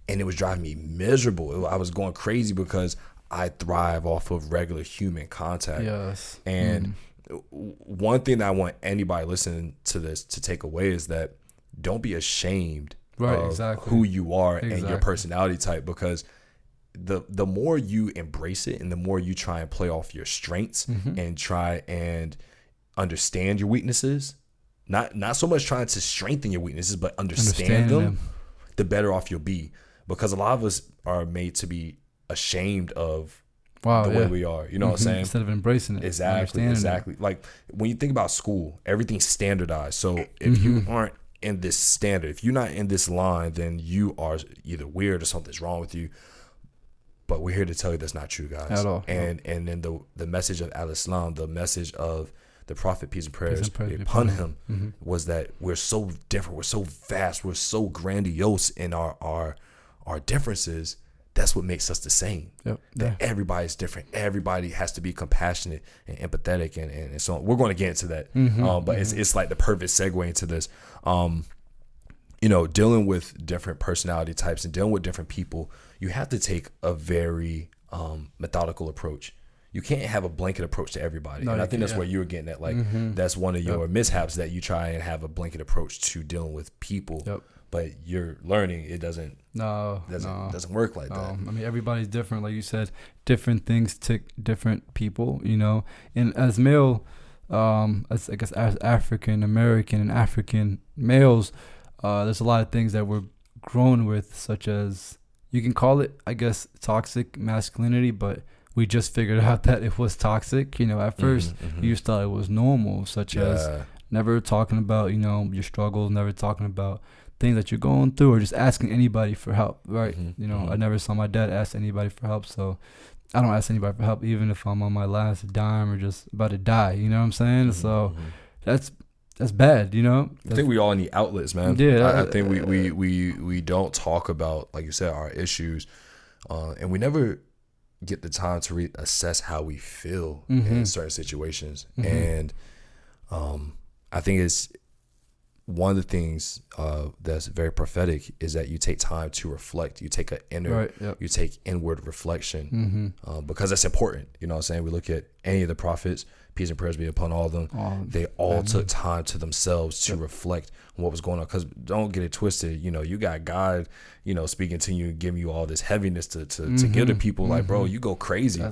and it was driving me miserable. I was going crazy because I thrive off of regular human contact. Yes. And one thing that I want anybody listening to this to take away is that don't be ashamed of who you are and your personality type, because the more you embrace it and the more you try and play off your strengths and try and understand your weaknesses, not so much trying to strengthen your weaknesses, but understand them, the better off you'll be. Because a lot of us are made to be ashamed of the way we are, you know what I'm saying? Instead of embracing it. Exactly. Like, when you think about school, everything's standardized. So if you aren't in this standard, if you're not in this line, then you are either weird or something's wrong with you. But we're here to tell you that's not true, guys. At all. And then the message of Al-Islam, the message of the Prophet, peace and prayers be upon him, was that we're so different, we're so vast, we're so grandiose in our differences. That's what makes us the same. That everybody's different. Everybody has to be compassionate and empathetic and so on. We're going to get into that. But it's like the perfect segue into this. You know, dealing with different personality types and dealing with different people, you have to take a very methodical approach. You can't have a blanket approach to everybody. And I think that's where you were getting at. Like, that's one of your mishaps, that you try and have a blanket approach to dealing with people. But you're learning it doesn't work like that. I mean, everybody's different. Like you said, different things tick different people, you know. And as male, as African American and African males, there's a lot of things that we're grown with, such as, you can call it, I guess, toxic masculinity, but we just figured out that it was toxic. You know, at first you just thought it was normal, such as never talking about, you know, your struggles, never talking about things that you're going through, or just asking anybody for help, right? You know, I never saw my dad ask anybody for help. So I don't ask anybody for help, even if I'm on my last dime or just about to die. You know what I'm saying? So that's bad. You know. I think we all need outlets, man. Yeah. I think we don't talk about, like you said, our issues, and we never get the time to assess how we feel in certain situations. And I think it's one of the things that's very prophetic is that you take time to reflect. You take you take inward reflection, because that's important. You know what I'm saying? We look at any of the prophets, peace and prayers be upon all of them. They all took time to themselves to reflect on what was going on. Because don't get it twisted. You know, you got God, you know, speaking to you, giving you all this heaviness to give to people. Like, bro, you go crazy.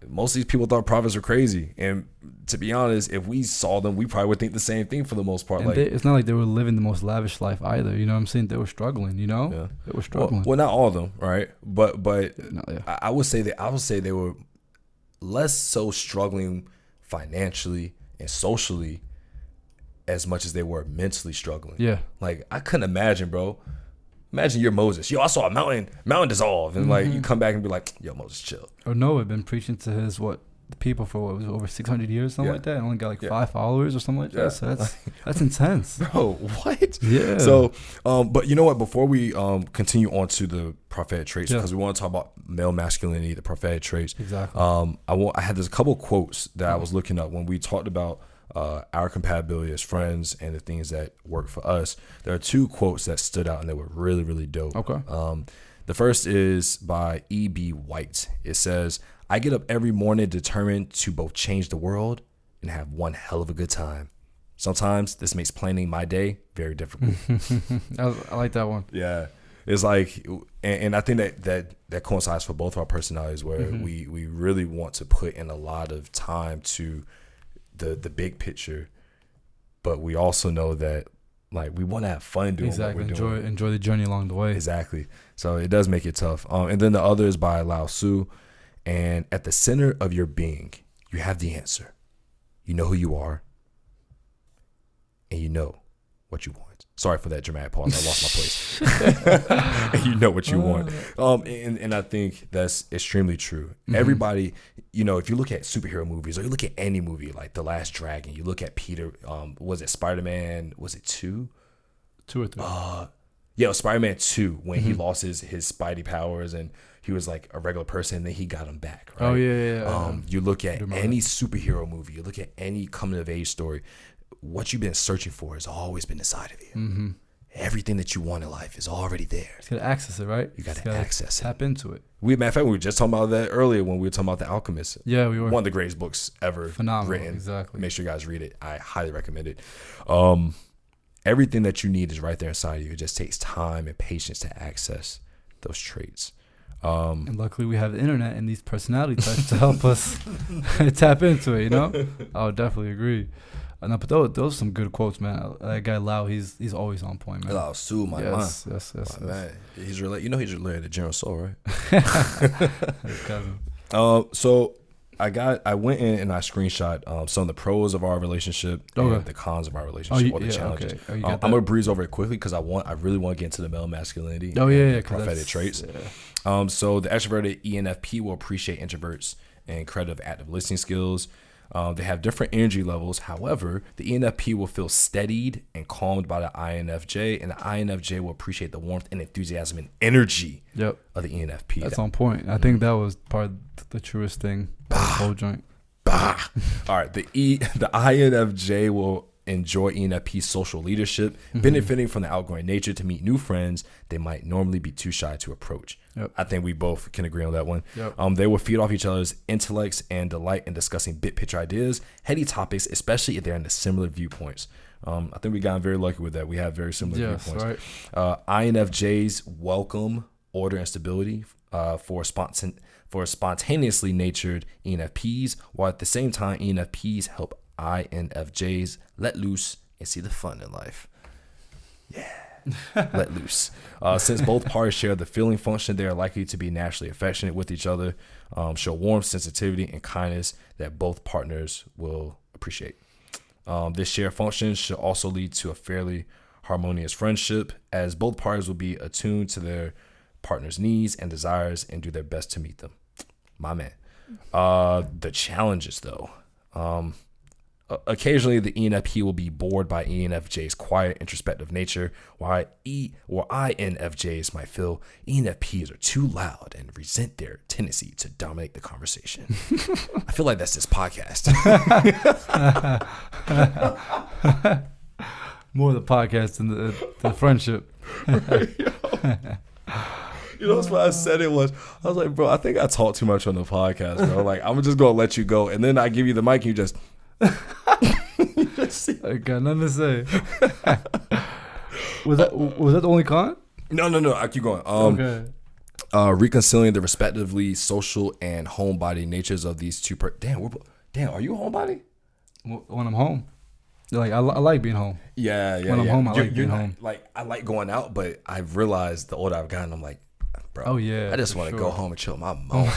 Most of these people thought prophets were crazy, and to be honest, if we saw them, we probably would think the same thing for the most part. And it's not like they were living the most lavish life either. You know what I'm saying? They were struggling. You know, they were struggling. Well, not all of them, right? But I would say they were less so struggling financially and socially as much as they were mentally struggling. Yeah, like I couldn't imagine, bro. Imagine you're Moses. Yo, I saw a mountain dissolve, and like you come back and be like, yo, Moses, chill. Or Noah been preaching to his the people for over 600 years, something like that, and only got like 5 followers or something like that. So that's intense, bro. What? Yeah. So, but you know what? Before we continue on to the prophetic traits, because we want to talk about male masculinity, the prophetic traits. Exactly. I had this couple quotes that I was looking up when we talked about our compatibility as friends and the things that work for us. There are 2 quotes that stood out and they were really, really dope. Okay. The first is by E.B. White. It says, "I get up every morning determined to both change the world and have one hell of a good time. Sometimes this makes planning my day very difficult." I like that one. Yeah. It's like, and I think that coincides for both of our personalities, where we really want to put in a lot of time to the big picture, but we also know that like we want to have fun doing what we're doing. Enjoy the journey along the way. Exactly. So it does make it tough. And then the other is by Lao Tzu, and at the center of your being, you have the answer. You know who you are, and you know what you want. Sorry for that dramatic pause. I lost my place. And you know what you want. And I think that's extremely true. Everybody, you know, if you look at superhero movies or you look at any movie like The Last Dragon, you look at Peter, was it Spider-Man? Was it 2? 2 or 3? Yeah, it was Spider-Man 2 when he lost his Spidey powers and he was like a regular person, and then he got him back. Right? Oh, yeah. You look at any superhero movie, you look at any coming of age story, what you've been searching for has always been inside of you. Everything that you want in life is already there. You gotta access it, right? You gotta access it. Tap into it. Matter of fact, we were just talking about that earlier when we were talking about The Alchemist. Yeah, we were. One of the greatest books ever written. Exactly. Make sure you guys read it. I highly recommend it. Everything that you need is right there inside of you. It just takes time and patience to access those traits. And luckily we have the internet and these personality types to help us tap into it, you know? I would definitely agree. No, but those are some good quotes, man. That guy Lau, he's always on point, man. Lao Tzu, my man. Yes. Man. He's related. You know he's related to General Soul, right? His cousin. So I went in and I screenshot some of the pros of our relationship and the cons of our relationship or the challenges. Okay. I'm gonna breeze over it quickly because I really want to get into the male masculinity. Prophetic traits. Yeah. So the extroverted ENFP will appreciate introverts and credit of active listening skills. They have different energy levels. However, the ENFP will feel steadied and calmed by the INFJ, and the INFJ will appreciate the warmth and enthusiasm and energy of the ENFP. That's on point. I think that was part of the truest thing. The whole joint. All right. The INFJ will enjoy ENFP social leadership, benefiting from the outgoing nature to meet new friends they might normally be too shy to approach. I think we both can agree on that one. They will feed off each other's intellects and delight in discussing big picture ideas, heady topics, especially if they're in the similar viewpoints. I think we got very lucky with that. We have very similar viewpoints. Right. INFJs welcome order and stability for spontaneously natured ENFPs, while at the same time ENFPs help INFJs let loose and see the fun in life. Let loose. Since both parties share the feeling function, they are likely to be naturally affectionate with each other, show warmth, sensitivity, and kindness that both partners will appreciate. This shared function should also lead to a fairly harmonious friendship, as both parties will be attuned to their partner's needs and desires and do their best to meet them. My man. The challenges, though. Occasionally, the ENFP will be bored by ENFJ's quiet, introspective nature, while INFJs might feel ENFPs are too loud and resent their tendency to dominate the conversation. I feel like that's this podcast. More the podcast than the friendship. You know, that's what I said it was. I was like, bro, I think I talk too much on the podcast, bro. Like, I'm just going to let you go. And then I give you the mic and you just... I got nothing to say. Was that the only con? No. I keep going. Okay. Reconciling the respectively social and homebody natures of these two. Damn, are you a homebody? When I'm home, like I like being home. Yeah. When I'm home, I like being home. Like I like going out, but I've realized the older I've gotten, I'm like, bro. Oh yeah. I just want to go home and chill with my mom.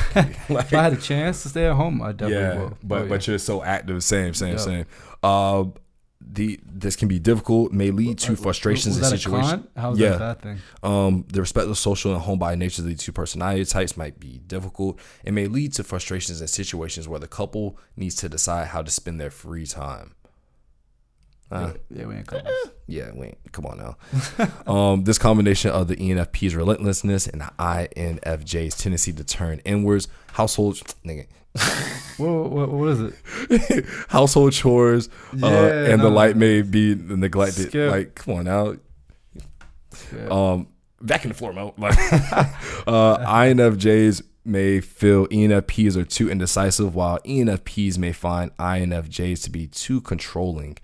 Like, if I had a chance to stay at home, I definitely would. But you're so active. Same. This can be difficult, may lead to frustrations in situations. How's that a bad thing? The respective social and homebody natures of the two personality types might be difficult. It may lead to frustrations in situations where the couple needs to decide how to spend their free time. We ain't couples. Come on now. This combination of the ENFP's relentlessness and the INFJ's tendency to turn inwards, household nigga. What is it? Household chores and the light may be neglected. Skip. Like, come on now. Yeah. Back in the floor, Mo. Like, INFJs may feel ENFPs are too indecisive, while ENFPs may find INFJs to be too controlling.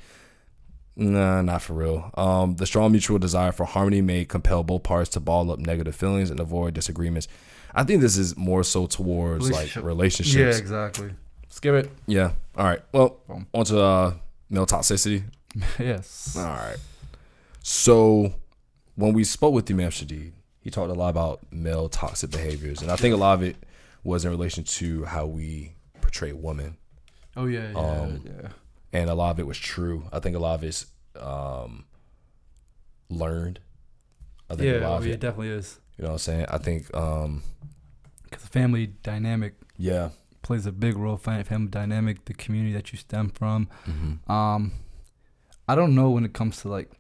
Nah, not for real. The strong mutual desire for harmony may compel both parties to ball up negative feelings and avoid disagreements. I think this is more so towards like relationships. Yeah, exactly. Skip it. Yeah. All right. Well, on to male toxicity. Yes. All right. So when we spoke with Imam Shadid, he talked a lot about male toxic behaviors, and I think a lot of it was in relation to how we portray women. Oh yeah. And a lot of it was true. I think a lot of it's learned. I think a lot of it definitely is. You know what I'm saying? I think because the family dynamic plays a big role. Family dynamic, the community that you stem from. Mm-hmm. I don't know when it comes to like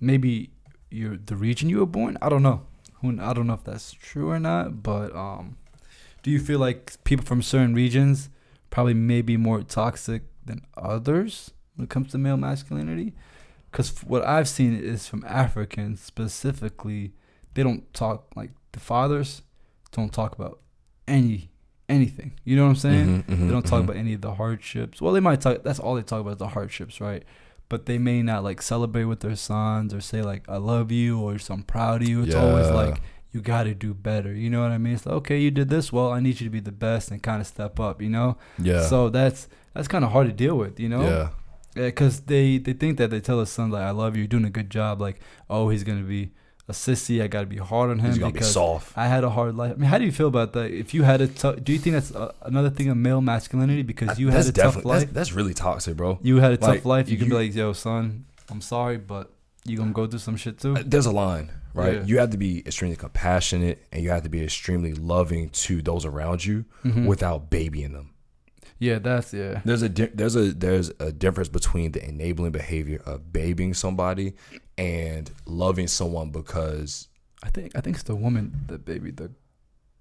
maybe the region you were born. I don't know. I don't know if that's true or not. But do you feel like people from certain regions probably may be more toxic than others when it comes to male masculinity? Because what I've seen is from Africans specifically, they don't talk, like the fathers don't talk about anything. You know what I'm saying? They don't talk about any of the hardships. Well, they might talk. That's all they talk about is the hardships, right? But they may not like celebrate with their sons or say like I love you or I'm proud of you. It's always like you got to do better. You know what I mean? It's like, okay, you did this well. I need you to be the best and kind of step up. You know? Yeah. So that's kind of hard to deal with. You know? Yeah. Because they think that they tell their son like I love you, you're doing a good job. Like, oh, he's gonna be a sissy. I gotta be hard on him. He's gonna be soft. I had a hard life. I mean, how do you feel about that? If you had do you think that's another thing of male masculinity? Because you had a tough life. That's really toxic, bro. You had a tough life. You can be like, yo, son, I'm sorry, but you gonna go through some shit too. There's a line, right? Yeah. You have to be extremely compassionate and you have to be extremely loving to those around you without babying them. Yeah, There's a difference between the enabling behavior of babying somebody and loving someone because I think it's the woman that baby the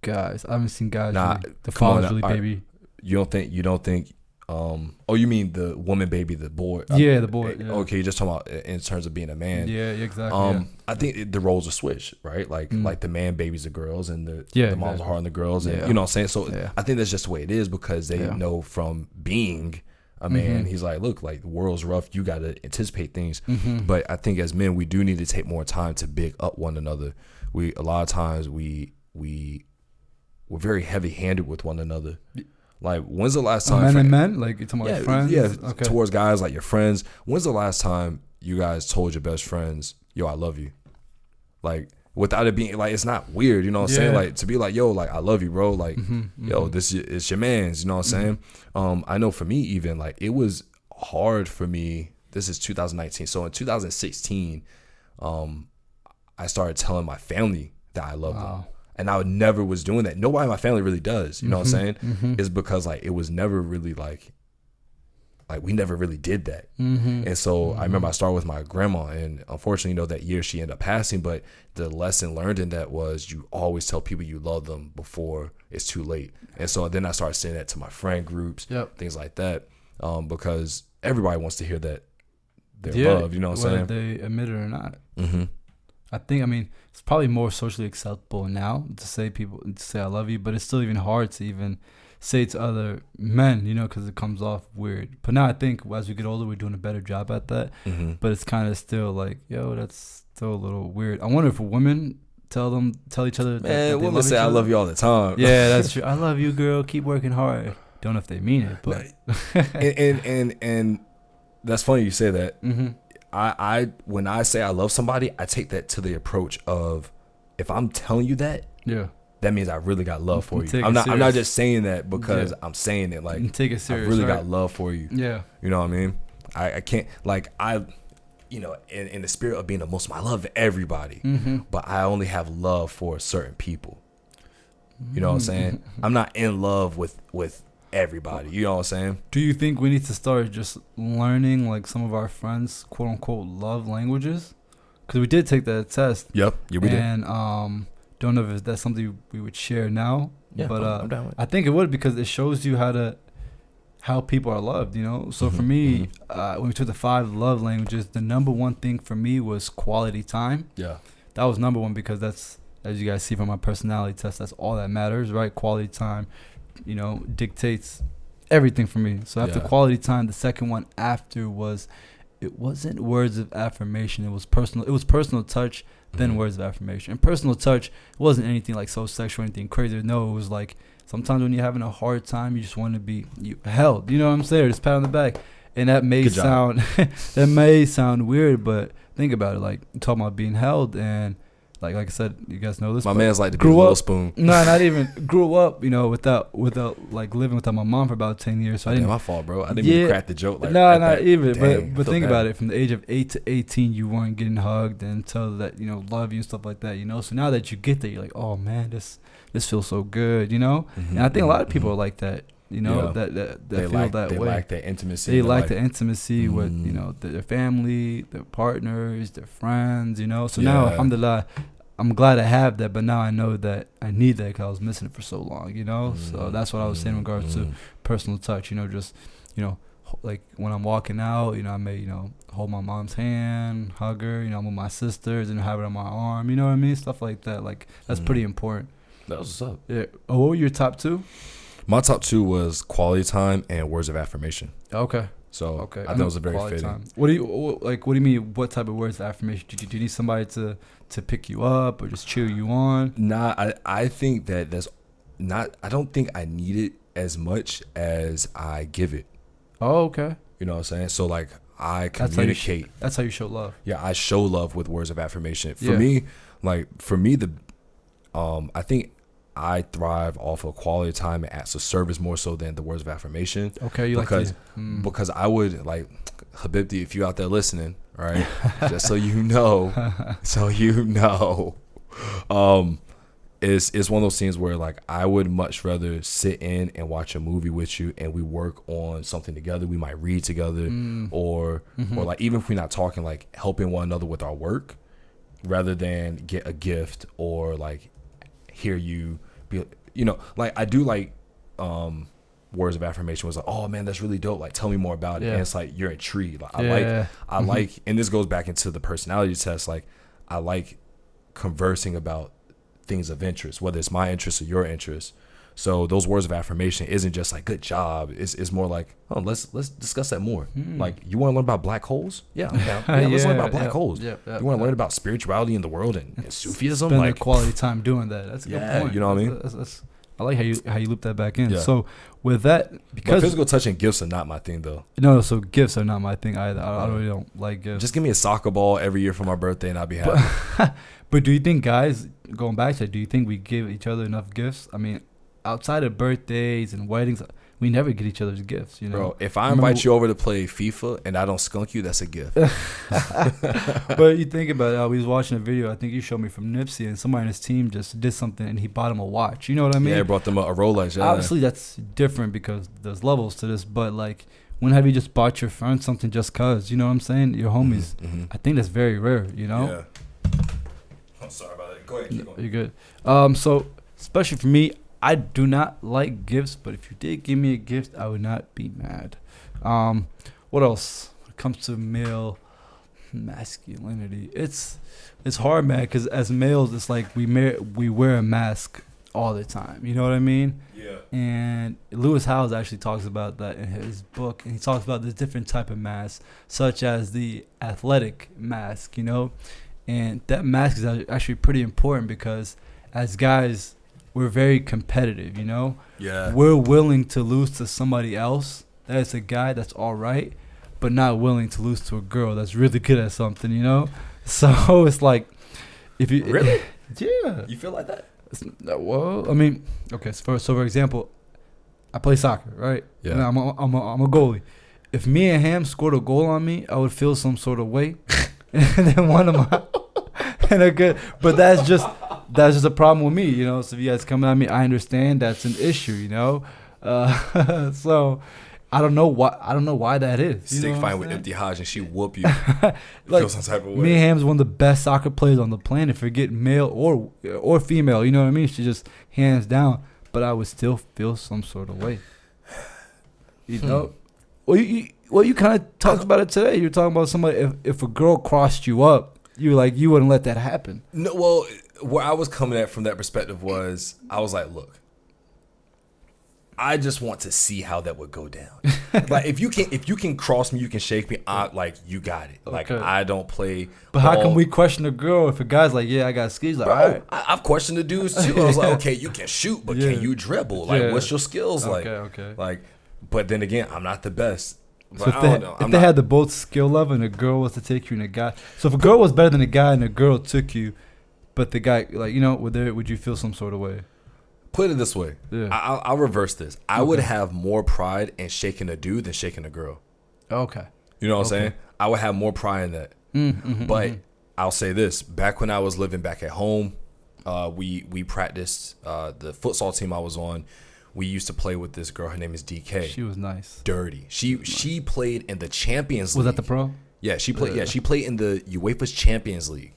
guys. I haven't seen guys. The fathers really baby. Right. You don't think. Oh, you mean the woman baby the boy? Yeah, the boy. Yeah. Okay, you're just talking about in terms of being a man. Yeah, exactly. I think the roles are switched, right? Like the man babies the girls and the moms are hard on the girls, and you know what I'm saying. So I think that's just the way it is because they know from being a man, he's like, look, like the world's rough. You got to anticipate things. But I think as men, we do need to take more time to big up one another. A lot of times we're very heavy handed with one another. Like, when's the last time? Men? Like, you're talking about friends? Yeah, okay. Towards guys, like your friends. When's the last time you guys told your best friends, yo, I love you? Like, without it being, like, it's not weird, you know what I'm saying? Like, to be like, yo, like, I love you, bro. Like, yo, this is your man's, you know what I'm saying? I know for me, even, like, it was hard for me. This is 2019. So in 2016, I started telling my family that I love them. and I never was doing that. Nobody in my family really does. You know what I'm saying? It's because like it was never really like we never really did that. And so I remember I started with my grandma, and unfortunately, you know, that year she ended up passing. But the lesson learned in that was you always tell people you love them before it's too late. And so then I started saying that to my friend groups, things like that, because everybody wants to hear that they're loved. You know what I'm saying? Whether they admit it or not. I mean, it's probably more socially acceptable now to say I love you, but it's still even hard to even say to other men, you know, because it comes off weird. But now I think as we get older, we're doing a better job at that. But it's kind of still like, yo, that's still a little weird. I wonder if women tell each other. Man, women say I love you all the time. Yeah, that's true. I love you, girl. Keep working hard. Don't know if they mean it, but and that's funny you say that. I when I say I love somebody, I take that to the approach of if I'm telling you that, that means I really got love for you. I'm not just saying that because I'm saying it. Like, take it serious, I really got love for you. Yeah. You know what I mean? I can't, like, you know, in the spirit of being a Muslim, I love everybody, but I only have love for certain people. You know what I'm saying? I'm not in love with everybody. You know what I'm saying? Do you think we need to start just learning, like, some of our friends' quote unquote love languages? Because we did take that test. Yep. Yeah, we did. And don't know if that's something we would share now. Yeah, but I'm down with it. I think it would, because it shows you how people are loved, you know? So for me, when we took the 5 love languages, the number one thing for me was quality time. Yeah. That was number one, because that's, as you guys see from my personality test, that's all that matters, right? Quality time, you know, dictates everything for me. So after quality time, the second one after it wasn't words of affirmation. It was personal touch, then words of affirmation. And personal touch wasn't anything like so sexual or anything crazy. No, it was like sometimes when you're having a hard time, you just want to be held. You know what I'm saying? Or just pat on the back. And that may sound weird, but think about it. Like, you're talking about being held, and like I said, you guys know this. My man's like to be a little spoon. No, not even grew up, you know, without like living without my mom for about 10 years. So I didn't. My fault, bro. I didn't even crack the joke. Like, no, not even. Dang, but think about it. From the age of 8 to 18, you weren't getting hugged and told that, you know, love you and stuff like that. You know, so now that you get there, you're like, oh man, this feels so good. You know, and I think a lot of people are like that. You know, that feel that way. They like that intimacy. They like the intimacy with, you know, their family, their partners, their friends, you know. So now, alhamdulillah, I'm glad I have that, but now I know that I need that because I was missing it for so long, you know. So that's what I was saying in regards to personal touch, you know, just, you know, like when I'm walking out, you know, I may, you know, hold my mom's hand, hug her, you know, I'm with my sisters and have it on my arm, you know what I mean? Stuff like that. Like, that's pretty important. That was what's up. Yeah. Oh, what were your top 2? My top 2 was quality time and words of affirmation. Okay. So I think it was a very fitting. Time. What do you mean? What type of words of affirmation? Do you need somebody to pick you up or just cheer you on? Nah, I think that's not. I don't think I need it as much as I give it. Oh, okay. You know what I'm saying? So like I communicate. That's how you show love. Yeah, I show love with words of affirmation. For me, I think I thrive off of quality time and acts of service more so than the words of affirmation. Okay, because I would, like, Habibti, if you out there listening, right? Just so you know, it's one of those things where, like, I would much rather sit in and watch a movie with you and we work on something together. We might read together or like, even if we're not talking, like, helping one another with our work rather than get a gift or like hear you be, you know, like I do like words of affirmation was like, oh man, that's really dope, like tell me more about it. And it's like you're intrigued. Like I like and this goes back into the personality test, like I like conversing about things of interest, whether it's my interest or your interest. So those words of affirmation isn't just like good job. It's more like, oh, let's discuss that more. Like, you want to learn about black holes? Yeah, I'm down. Yeah, let's learn about black holes. You want to learn about spirituality in the world and Sufism? Spend like quality time doing that. That's a good point. You know what I mean? I like how you loop that back in. So with that, because physical touch and gifts are not my thing though. No, so gifts are not my thing either. I really don't like gifts. Just give me a soccer ball every year for my birthday and I'll be happy. But do you think, guys, going back to it, do you think we give each other enough gifts? I mean, outside of birthdays and weddings, we never get each other's gifts, you know. Bro, if I invite you over to play FIFA and I don't skunk you, that's a gift. But you think about it, we was watching a video, I think you showed me, from Nipsey, and somebody on his team just did something and he bought him a watch. You know what I mean? Yeah, brought them a Rolex. Yeah. Obviously, that's different because there's levels to this, but like, when have you just bought your friend something just cause? You know what I'm saying? Your homies. Mm-hmm. I think that's very rare, you know? Yeah. I'm sorry about that. Go ahead, keep going. You're good. So, especially for me, I do not like gifts, but if you did give me a gift, I would not be mad. What else? When it comes to male masculinity, it's hard, man, because as males, it's like we wear a mask all the time. You know what I mean? Yeah. And Lewis Howes actually talks about that in his book, and he talks about the different type of masks, such as the athletic mask, you know? And that mask is actually pretty important because as guys, we're very competitive, you know? Yeah. We're willing to lose to somebody else that is a guy that's all right, but not willing to lose to a girl that's really good at something, you know? So it's like, if you... Really? Yeah. You feel like that? Well, I mean, okay, so for example, I play soccer, right? Yeah. And I'm a goalie. If me and Ham scored a goal on me, I would feel some sort of way. And then one of my... and a good, but that's just a problem with me, you know. So if you guys come at me, I understand that's an issue, you know. So I don't know why that is. Stick fight with Ep.64 and she whoop you. Like, feel some type of way. Me and Ham's one of the best soccer players on the planet. Forget male or female, you know what I mean? She just hands down. But I would still feel some sort of way. You know. Well, you kind of talked about it today. You're talking about somebody. If a girl crossed you up, you wouldn't let that happen. No, well, where I was coming at from that perspective was, I was like, look, I just want to see how that would go down. Like, if you can cross me, you can shake me, like, you got it. Like, okay. I don't play. But ball. How can we question a girl if a guy's like, yeah, I got skills? Like, bro, all right. I've questioned the dudes too. I was like, okay, you can shoot, but can you dribble? Like, what's your skills like? Okay. Like, but then again, I'm not the best. So if they had the both skill level and a girl was to take you and a guy, so if a girl was better than a guy and a girl took you, but the guy, like, you know, would you feel some sort of way? Put it this way. Yeah. I'll reverse this. I would have more pride in shaking a dude than shaking a girl. Okay. You know what I'm saying? I would have more pride in that. But I'll say this. Back when I was living back at home, we practiced the futsal team I was on. We used to play with this girl. Her name is DK. She was nice. Dirty. She played in the Champions League. Was that the pro? Yeah, she played. Yeah, she played in the UEFA's Champions League.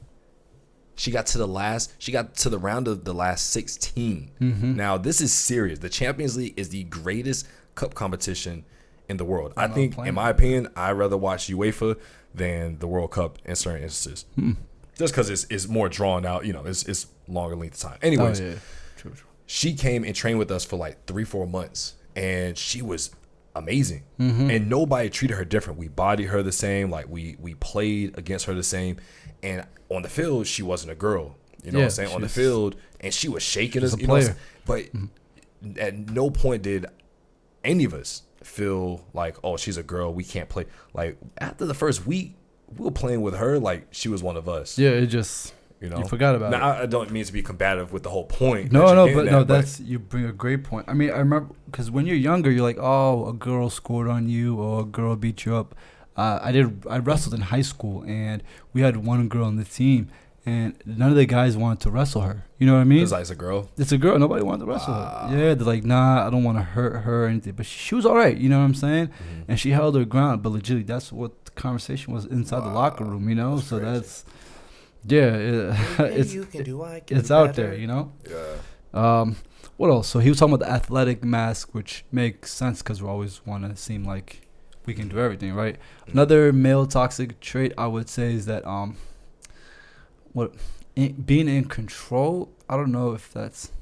She got to the round of the last 16. Now, this is serious. The Champions League is the greatest cup competition in the world. I think, in my opinion, I'd rather watch UEFA than the World Cup in certain instances. Just because it's more drawn out. You know, it's longer length of time. Anyways. Oh, yeah. True. She came and trained with us for like 3-4 months, and she was amazing. And nobody treated her different. We bodied her the same. Like, we played against her the same. And on the field, she wasn't a girl. You know what I'm saying? On the field, and she was shaking us. You know, but at no point did any of us feel like, oh, she's a girl, we can't play. Like, after the first week, we were playing with her like she was one of us. Yeah, it just... You know, you forgot about it. I don't mean to be combative with the whole point. That's you bring a great point. I mean, I remember because when you're younger, you're like, oh, a girl scored on you or a girl beat you up. I wrestled in high school, and we had one girl on the team, and none of the guys wanted to wrestle her. You know what I mean? It's like, it's a girl. It's a girl. Nobody wanted to wrestle her. Yeah, they're like, nah, I don't want to hurt her or anything. But she was all right. You know what I'm saying? And she held her ground. But legitimately, that's what the conversation was inside the locker room. You know, so crazy. That's. Yeah, it's out there, you know? Yeah. What else? So he was talking about the athletic mask, which makes sense because we always want to seem like we can do everything, right? Another male toxic trait I would say is that being in control. I don't know if that's...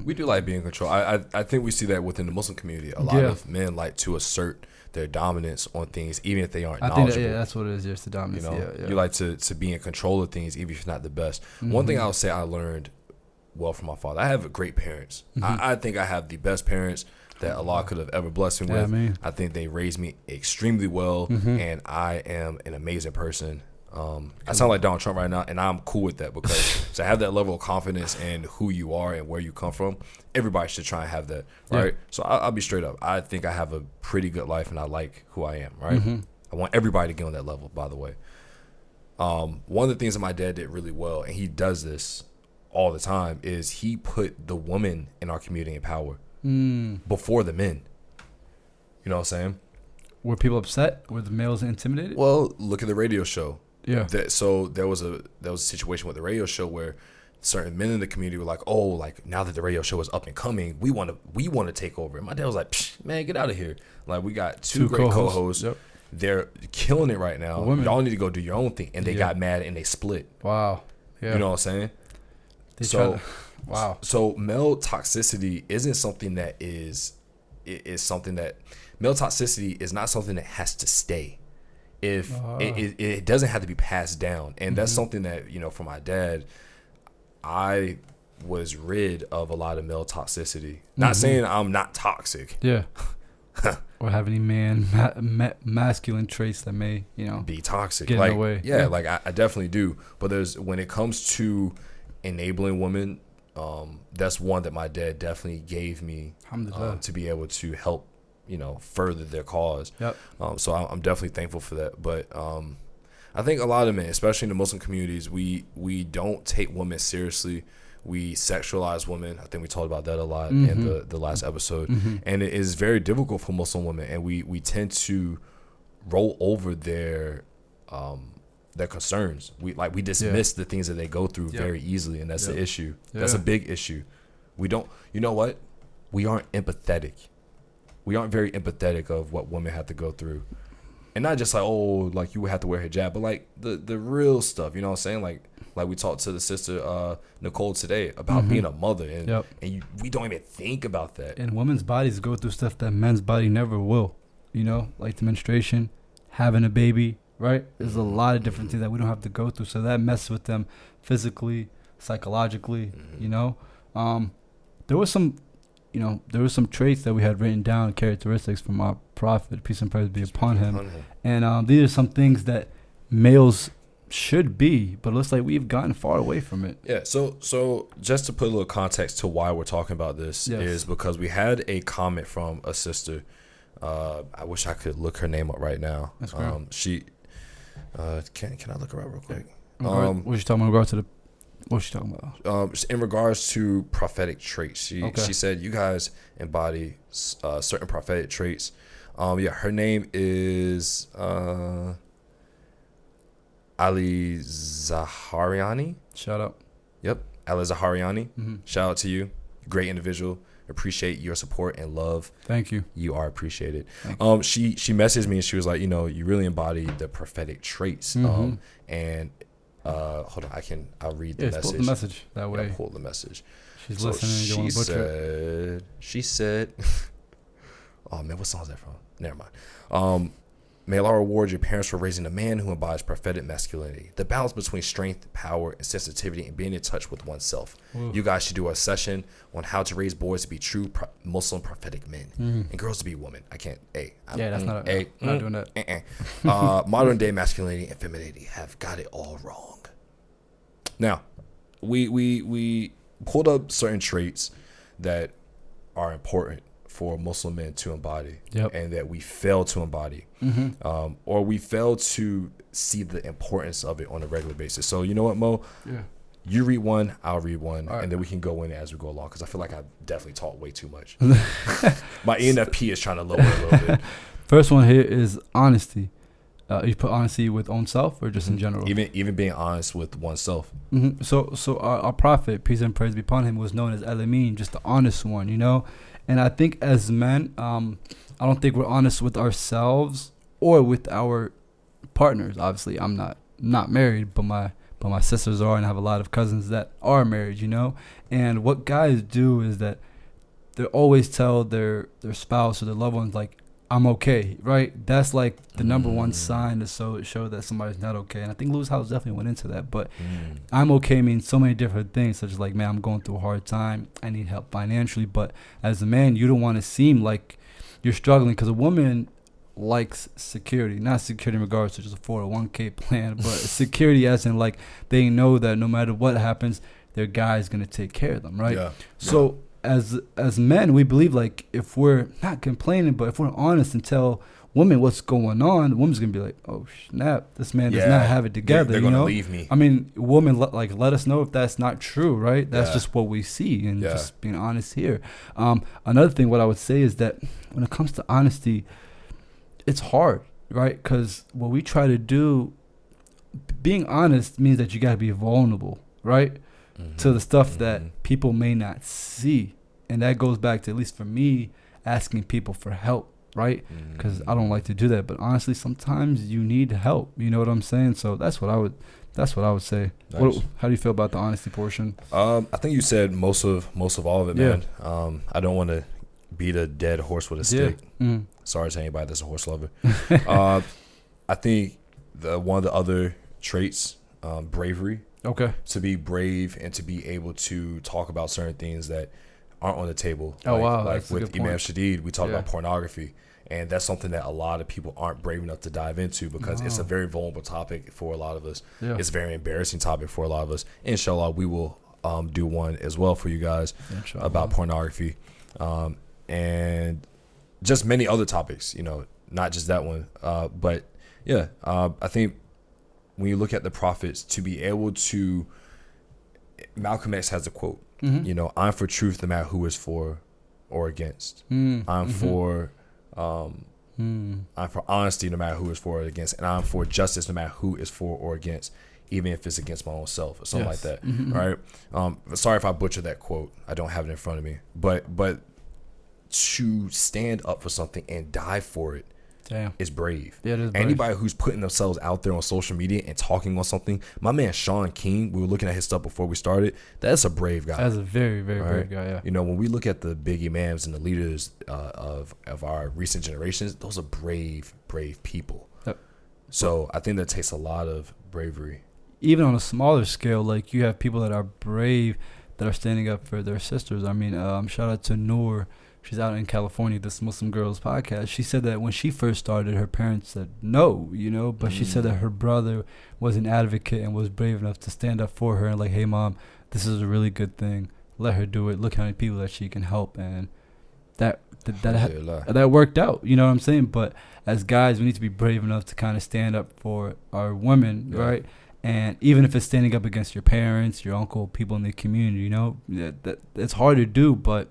We do like being in control. I think we see that within the Muslim community. A lot of men like to assert their dominance on things, even if they aren't knowledgeable. Think that's what it is. Just the dominance. You know, you like to be in control of things, even if you're not the best. One thing I'll say I learned well from my father. I have great parents. I think I have the best parents that Allah could have ever blessed me with. I think they raised me extremely well, and I am an amazing person. I sound like Donald Trump right now, and I'm cool with that because to have that level of confidence in who you are and where you come from, everybody should try and have that, right? Yeah. So I'll be straight up. I think I have a pretty good life, and I like who I am, right? Mm-hmm. I want everybody to get on that level, by the way. One of the things that my dad did really well, and he does this all the time, is he put the women in our community in power before the men. You know what I'm saying? Were people upset? Were the males intimidated? Well, look at the radio show. Yeah. So there was a situation with the radio show where certain men in the community were like, "Oh, like now that the radio show is up and coming, we want to take over." And my dad was like, "Man, get out of here! Like we got two great co-hosts. Yep. They're killing it right now. Y'all need to go do your own thing." And they got mad and they split. Wow. Yeah. You know what I'm saying? Wow. So male toxicity isn't something that is something that male toxicity is not something that has to stay. If it doesn't have to be passed down, and that's something that, you know, for my dad, I was rid of a lot of male toxicity. Not saying I'm not toxic. Yeah. Or have any masculine traits that may, you know, be toxic. Get like, in the way. Yeah, like I definitely do. But when it comes to enabling women, that's one that my dad definitely gave me to be able to help, you know, further their cause. Yep. So I'm definitely thankful for that. But I think a lot of men, especially in the Muslim communities, we don't take women seriously. We sexualize women. I think we talked about that a lot in the last episode. And it is very difficult for Muslim women, and we tend to roll over their concerns. We dismiss the things that they go through very easily, and that's the issue. That's a big issue. We don't, you know what? We aren't empathetic. We aren't very empathetic of what women have to go through. And not just like, oh, like you would have to wear hijab, but like the real stuff, you know what I'm saying? Like we talked to the sister Nicole today about being a mother, and we don't even think about that. And women's bodies go through stuff that men's body never will, you know, like the menstruation, having a baby, right? There's a lot of different things that we don't have to go through, so that messes with them physically, psychologically, you know. There was some traits that we had written down, characteristics from our prophet, peace and praise be upon him. And these are some things that males should be, but it looks like we've gotten far away from it. Yeah, so just to put a little context to why we're talking about this is because we had a comment from a sister. I wish I could look her name up right now. That's great. She can I look her up real quick? What you talking about in regards to the what's she talking about? In regards to prophetic traits, she said you guys embody certain prophetic traits. Her name is Ali Zahariani. Shout out. Yep, Ali Zahariani. Shout out to you. Great individual. Appreciate your support and love. Thank you. You are appreciated. She messaged me and she was like, you know, you really embody the prophetic traits. And hold on, I'll read the message. Pull the message that way. Pull the message. She's listening. She said, oh man, what song is that from? Never mind. May Allah reward your parents for raising a man who embodies prophetic masculinity, the balance between strength, power, and sensitivity, and being in touch with oneself. Ooh. You guys should do a session on how to raise boys to be true Muslim prophetic men and girls to be women. I can't. That's not. I'm not doing that. Modern day masculinity and femininity have got it all wrong. Now, we pulled up certain traits that are important for Muslim men to embody, and that we fail to embody, or we fail to see the importance of it on a regular basis. So you know what, Mo? Yeah. You read one, I'll read one, right, and then we can go in as we go along, because I feel like I definitely talk way too much. My ENFP is trying to lower a little bit. First one here is honesty. You put honesty with own self or just in general? Even being honest with oneself. So our prophet, peace and praise be upon him, was known as El-Amin, just the honest one, you know? And I think as men, I don't think we're honest with ourselves or with our partners. Obviously, I'm not married, but my sisters are, and I have a lot of cousins that are married, you know? And what guys do is that they always tell their spouse or their loved ones, like, I'm okay, right? That's like the number one sign to show that somebody's not okay. And I think Lewis House definitely went into that. But I'm okay means so many different things, such as like, man, I'm going through a hard time. I need help financially. But as a man, you don't want to seem like you're struggling, because a woman likes security, not security in regards to just a 401k plan, but security as in like they know that no matter what happens, their guy is gonna take care of them, right? Yeah. So as men, we believe like if we're not complaining, but if we're honest and tell women what's going on, the woman's gonna be like, oh snap, this man does not have it together. They're gonna leave me. I mean, women let us know if that's not true, right? That's just what we see, and just being honest here. Another thing, what I would say is that when it comes to honesty, it's hard, right? Because what we try to do, being honest means that you gotta be vulnerable, right? To the stuff that people may not see, and that goes back to, at least for me, asking people for help. Right? Because I don't like to do that, but honestly, sometimes you need help. You know what I'm saying? So that's what I would say. Nice. How do you feel about the honesty portion? I think you said most of all of it, man. I don't want to beat a dead horse with a stick. Sorry to anybody that's a horse lover. I think one of the other traits, bravery. Okay. To be brave and to be able to talk about certain things that aren't on the table. Like with Imam Shadid, we talk about pornography. And that's something that a lot of people aren't brave enough to dive into because it's a very vulnerable topic for a lot of us. It's a very embarrassing topic for a lot of us. Inshallah, we will do one as well for you guys about pornography. And just many other topics, not just that one. But I think when you look at the prophets, to be able to, Malcolm X has a quote, I'm for truth no matter who is for or against. I'm for honesty no matter who is for or against, and I'm for justice no matter who is for or against, even if it's against my own self or something like that. Right? Sorry if I butchered that quote. I don't have it in front of me. But to stand up for something and die for it is brave. Yeah, it is brave. Anybody who's putting themselves out there on social media and talking on something, my man Sean King, we were looking at his stuff before we started. That's a brave guy. That's a very, very brave guy. Yeah. When we look at the big imams and the leaders of our recent generations, those are brave people. Yep. So I think that takes a lot of bravery. Even on a smaller scale, like you have people that are brave that are standing up for their sisters. I mean, shout out to Noor. She's out in California, this Muslim Girls podcast. She said that when she first started, her parents said no, but she said that her brother was an advocate and was brave enough to stand up for her and like, hey, mom, this is a really good thing. Let her do it. Look how many people that she can help. And that worked out, you know what I'm saying? But as guys, we need to be brave enough to kind of stand up for our women, right? And even if it's standing up against your parents, your uncle, people in the community, that it's hard to do, but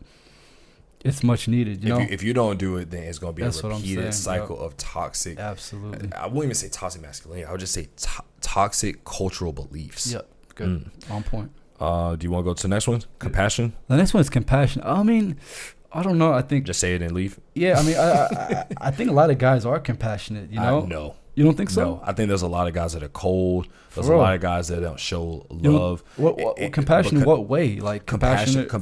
it's much needed, If you don't do it, then it's going to be a repeated cycle of toxic. Absolutely. I wouldn't even say toxic masculinity. I would just say toxic cultural beliefs. Yep. Good. On point. Do you want to go to the next one? Compassion? The next one is compassion. I mean, I don't know. I think just say it and leave. Yeah. I mean, I think a lot of guys are compassionate, No. You don't think so? No, I think there's a lot of guys that are cold. There's a lot of guys that don't show love. Compassion in what way? Like compassion for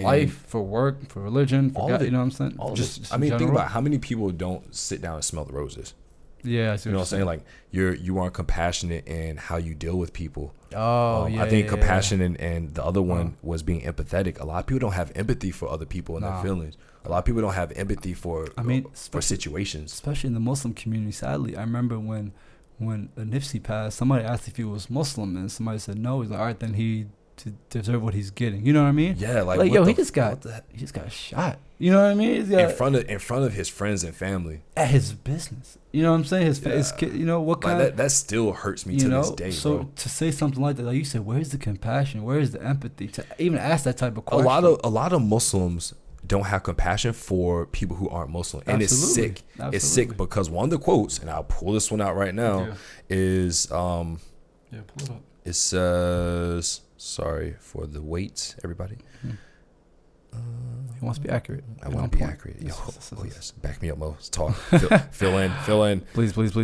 life, for work, for religion, for God, you know what I'm saying? All just think about how many people don't sit down and smell the roses. Yeah, you know what I'm saying? Like you aren't compassionate in how you deal with people. I think compassion and the other one was being empathetic. A lot of people don't have empathy for other people and their feelings. A lot of people don't have empathy for situations, especially in the Muslim community. Sadly, I remember when Nipsey passed, somebody asked if he was Muslim, and somebody said no. He's like, all right, then he to deserve what he's getting. You know what I mean? Yeah, he just got shot. You know what I mean? In front of his friends and family at his business. You know what I'm saying? His kid. What kind of that still hurts me to this day. So bro. To say something like that, like you said, where's the compassion? Where's the empathy? To even ask that type of question. A lot of Muslims don't have compassion for people who aren't Muslim, and it's sick. Absolutely. It's sick because one of the quotes, and I'll pull this one out right now, is pull it up. It says, sorry for the wait, everybody. He wants to be accurate. I want to be accurate. Yes. Back me up, Mo. Talk. Fill in. Please wait for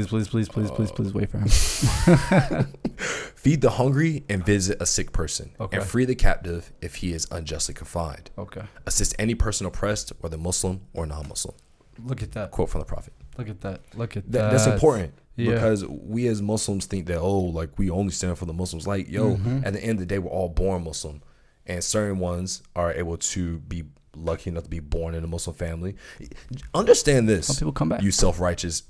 him. Feed the hungry and visit a sick person. Okay. And free the captive if he is unjustly confined. Okay. Assist any person oppressed, whether Muslim or non-Muslim. Look at that. Quote from the Prophet. Look at that. That's important. Yeah. Because we as Muslims think that, we only stand for the Muslims. At the end of the day, we're all born Muslim. And certain ones are able to be lucky enough to be born in a Muslim family. Understand this. Some people come back. You self-righteous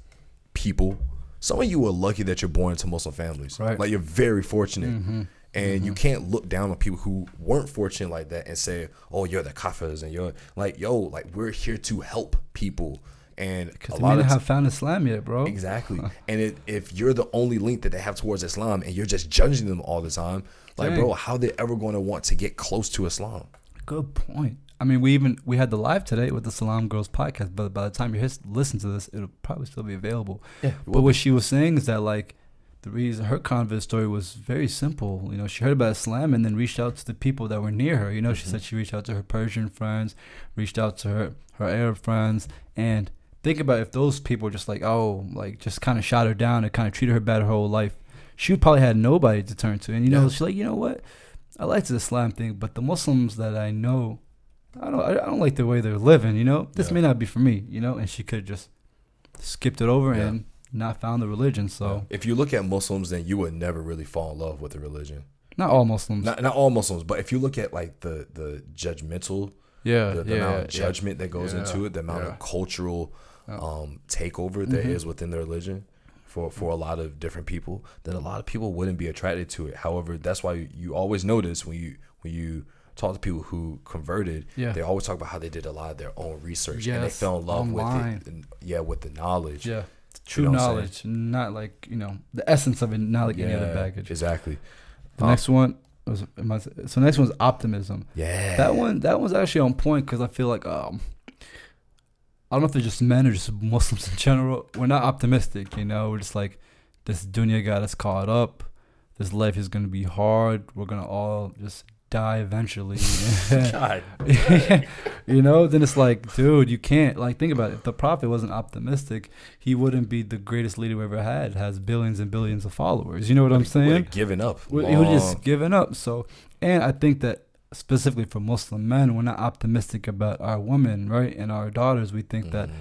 people. Some of you are lucky that you're born into Muslim families. Right. Like, you're very fortunate. Mm-hmm. And you can't look down on people who weren't fortunate like that and say, oh, you're the kafirs, and you're like, yo, like, we're here to help people. And because they may not have found Islam yet, bro. Exactly. And if you're the only link that they have towards Islam and you're just judging them all the time, like, bro, how they ever going to want to get close to Islam? Good point. I mean, we had the live today with the Salam Girls podcast, but by the time you listen to this, it'll probably still be available. Yeah. But what she was saying is that, like, the reason her convert story was very simple. You know, she heard about Islam and then reached out to the people that were near her. You know, she said she reached out to her Persian friends, reached out to her Arab friends, and think about if those people were just like, oh, like, just kind of shot her down and kind of treated her bad her whole life. She probably had nobody to turn to. And, you know, she's like, you know what? I like the Islam thing, but the Muslims that I know, I don't like the way they're living, you know? This may not be for me, you know? And she could have just skipped it over and not found the religion. So if you look at Muslims, then you would never really fall in love with the religion. Not all Muslims. Not all Muslims, but if you look at, like, the judgmental, the amount of judgment that goes into it, the amount of cultural takeover there is within the religion for a lot of different people, then a lot of people wouldn't be attracted to it. However, that's why you always notice when you talk to people who converted, they always talk about how they did a lot of their own research and they fell in love with it. And, with the knowledge. Yeah. True knowledge, not like, you know, the essence of it, not like any other baggage. Exactly. The next one was next one's optimism. Yeah. That one's actually on point because I feel like I don't know if they're just men or just Muslims in general. We're not optimistic, you know. We're just like, this dunya got us caught up. This life is gonna be hard. We're gonna all just die eventually. God. You know, then it's like, dude, you can't, like, think about it. If the Prophet wasn't optimistic, he wouldn't be the greatest leader we ever had. Has billions and billions of followers. You know what I'm saying? He would have given up. He would have just given up. So, and I think that specifically for Muslim men, we're not optimistic about our women, right? And our daughters. We think that,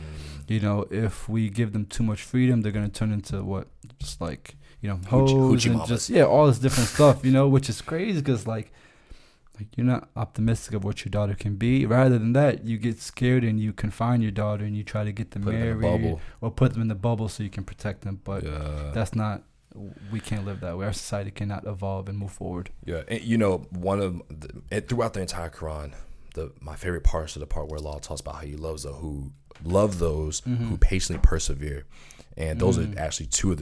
you know, if we give them too much freedom, they're going to turn into what? Just like, you know, hoes and just, all this different stuff, you know, which is crazy because, like, you're not optimistic of what your daughter can be. Rather than that, you get scared and you confine your daughter and you try to get them married or put them in the bubble so you can protect them. But that's not, we can't live that way. Our society cannot evolve and move forward. Yeah, and, you know, throughout the entire Quran, my favorite parts are the part where Allah talks about how He loves those who patiently persevere. And those are actually two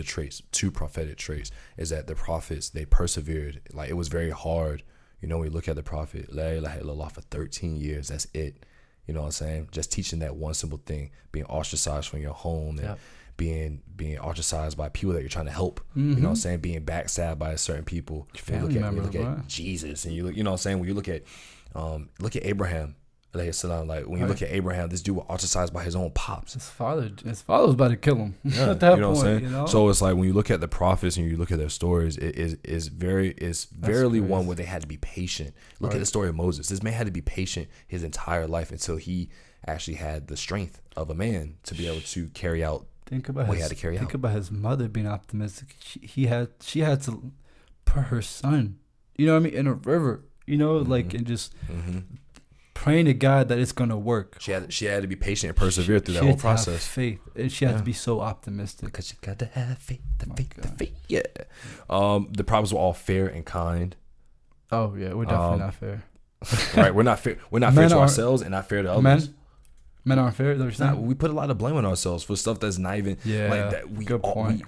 prophetic traits, is that the prophets, they persevered. Like, it was very hard. You know, we look at the Prophet, La ilaha illallah, for 13 years. That's it. You know what I'm saying? Just teaching that one simple thing, being ostracized from your home and being ostracized by people that you're trying to help. You know what I'm saying? Being backstabbed by certain people. Family members, you look at Jesus, and you know what I'm saying? When you look at Abraham, As-Salaam, like, when you look at Abraham, this dude was ostracized by his own pops. His father was about to kill him. At that point, what I'm saying? You know? So it's like, when you look at the prophets and you look at their stories, it's verily one where they had to be patient. Look at the story of Moses. This man had to be patient his entire life until he actually had the strength of a man to be able to carry out what he had to carry out. Think about his mother being optimistic. She had to put her son, you know what I mean, in a river, you know, like, and just praying to God that it's gonna work. She had to be patient and persevere through that whole process. Have faith, and she had to be so optimistic because you got to have faith. The faith. Yeah. The prophets were all fair and kind. Oh yeah, we're definitely not fair. Right, we're not fair. We're not fair to ourselves and not fair to others. Men aren't fair. We put a lot of blame on ourselves for stuff that's not even like that. Good point.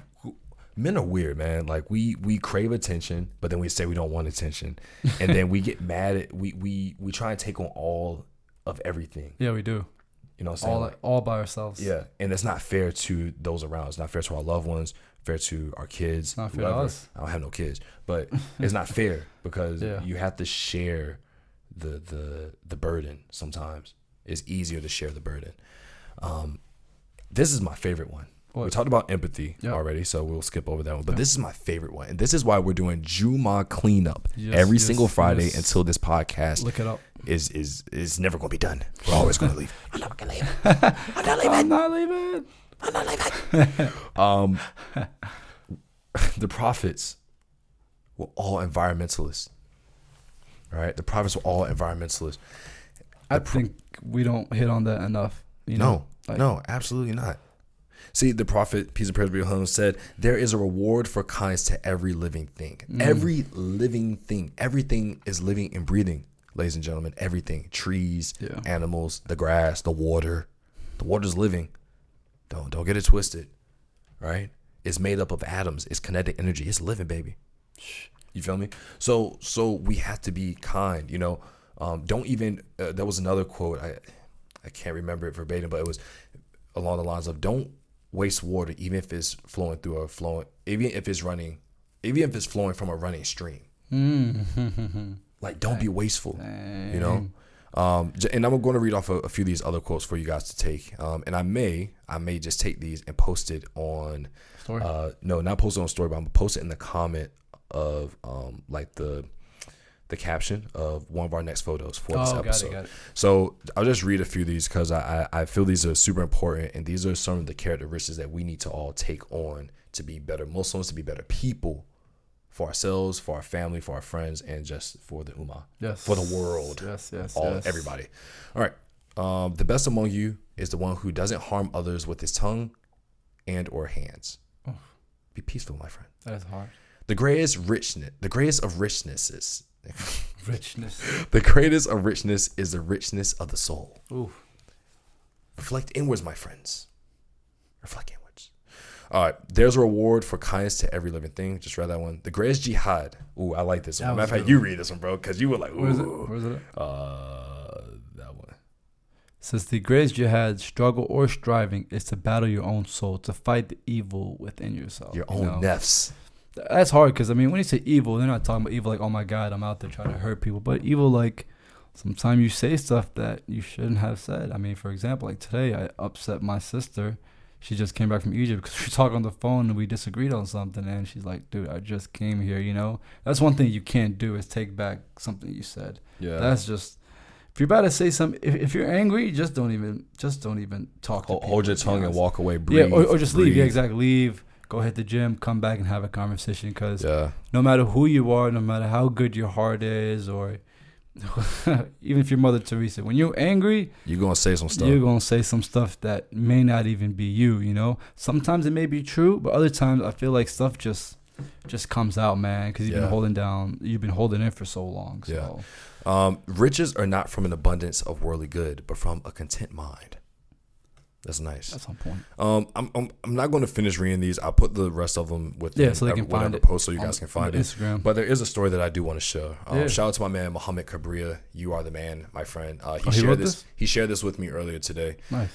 Men are weird, man. Like, we crave attention, but then we say we don't want attention, and then we get mad at we try and take on all of everything. Yeah, we do. You know what I'm saying? All by ourselves. Yeah, and it's not fair to those around. It's not fair to our loved ones. Fair to our kids. It's not fair to us. I don't have no kids, but it's not fair because you have to share the burden. Sometimes it's easier to share the burden. This is my favorite one. What? We talked about empathy already, so we'll skip over that one. But this is my favorite one, and this is why we're doing Juma cleanup every single Friday until this podcast is never going to be done. We're always going to leave. I'm not going to leave. I'm not leaving. The prophets were all environmentalists. All right, the prophets were all environmentalists. I think we don't hit on that enough. You know? No, absolutely not. See, the Prophet, peace and praise be upon him, said, there is a reward for kindness to every living thing. Every living thing. Everything is living and breathing, ladies and gentlemen. Everything. Trees, animals, the grass, the water. The water's living. Don't get it twisted, right? It's made up of atoms. It's kinetic energy. It's living, baby. You feel me? So we have to be kind, you know. Don't even, there was another quote, I can't remember it verbatim, but it was along the lines of, don't waste water, even if it's flowing even if it's flowing from a running stream. Like, don't be wasteful, you know. And I'm going to read off a few of these other quotes for you guys to take. And I may just take these and post it on story. No, not post it on story, but I'm gonna post it in the comment of like the caption of one of our next photos for this episode. Got it. So I'll just read a few of these because I feel these are super important, and these are some of the characteristics that we need to all take on to be better Muslims, to be better people for ourselves, for our family, for our friends, and just for the ummah, for the world, everybody. All right. The best among you is the one who doesn't harm others with his tongue and or hands. Oh. Be peaceful, my friend. That is hard. The greatest of richness is the greatest of richness is the richness of the soul. Ooh. Reflect inwards, my friends. Reflect inwards. All right. There's a reward for kindness to every living thing. Just read that one. The greatest jihad. Ooh, I like this one. Matter of fact, you read this one, bro, because you were like, ooh. Where is it? That one. Says the greatest jihad, struggle or striving, is to battle your own soul, to fight the evil within yourself. Your own nefs. That's hard because, I mean, when you say evil, they're not talking about evil like, oh my God, I'm out there trying to hurt people. But evil like sometimes you say stuff that you shouldn't have said. I mean, for example, like today I upset my sister. She just came back from Egypt because we talked on the phone and we disagreed on something. And she's like, dude, I just came here, you know. That's one thing you can't do is take back something you said. Yeah. That's just, if you're about to say something, if you're angry, just don't even talk to people. Hold your tongue and walk away. Breathe. Yeah, or just leave. Yeah, exactly. Leave. Go hit the gym, come back and have a conversation because no matter who you are, no matter how good your heart is, or even if you're Mother Teresa, when you're angry, you're going to say some stuff. You're going to say some stuff that may not even be you, you know? Sometimes it may be true, but other times I feel like stuff just comes out, man, because you've been holding in for so long. So. Yeah. Riches are not from an abundance of worldly good, but from a content mind. That's nice. That's on point. I'm not going to finish reading these. I'll put the rest of them with so they can find it post so you guys can find it. Instagram. But there is a story that I do want to share. Shout out to my man Muhammad Kabria. You are the man, my friend. He shared this with me earlier today. Nice.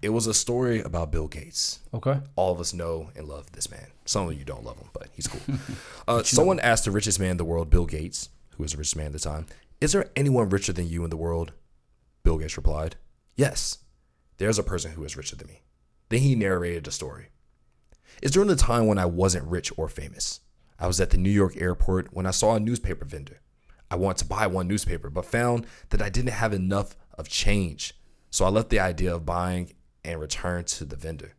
It was a story about Bill Gates. Okay. All of us know and love this man. Some of you don't love him, but he's cool. Someone asked the richest man in the world, Bill Gates, who was the richest man at the time, "Is there anyone richer than you in the world?" Bill Gates replied, "Yes. There's a person who is richer than me." Then he narrated the story. "It's during the time when I wasn't rich or famous. I was at the New York airport when I saw a newspaper vendor. I wanted to buy one newspaper, but found that I didn't have enough of change. So I left the idea of buying and returned it to the vendor.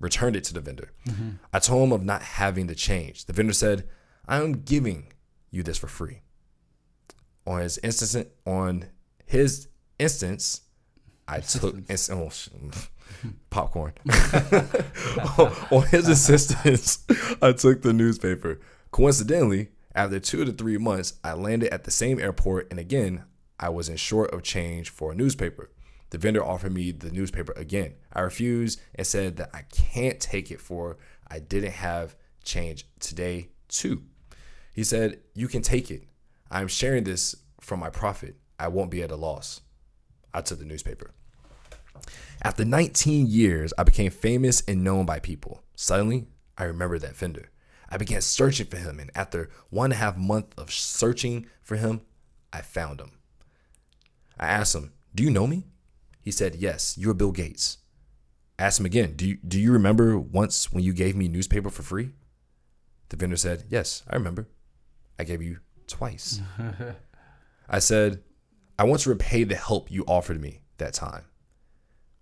Mm-hmm. I told him of not having the change. The vendor said, 'I am giving you this for free.' On his instance, I took popcorn. On his insistence, I took the newspaper. Coincidentally, after 2 to 3 months, I landed at the same airport, and again, I was in short of change for a newspaper. The vendor offered me the newspaper again. I refused and said that I can't take it for I didn't have change today too. He said, 'You can take it. I'm sharing this from my profit. I won't be at a loss.' I took the newspaper. After 19 years, I became famous and known by people. Suddenly, I remembered that vendor. I began searching for him, and after 1.5 months of searching for him, I found him. I asked him, 'Do you know me?' He said, 'Yes, you're Bill Gates.' I asked him again, 'Do you remember once when you gave me newspaper for free?' The vendor said, 'Yes, I remember. I gave you twice.' I said, 'I want to repay the help you offered me that time.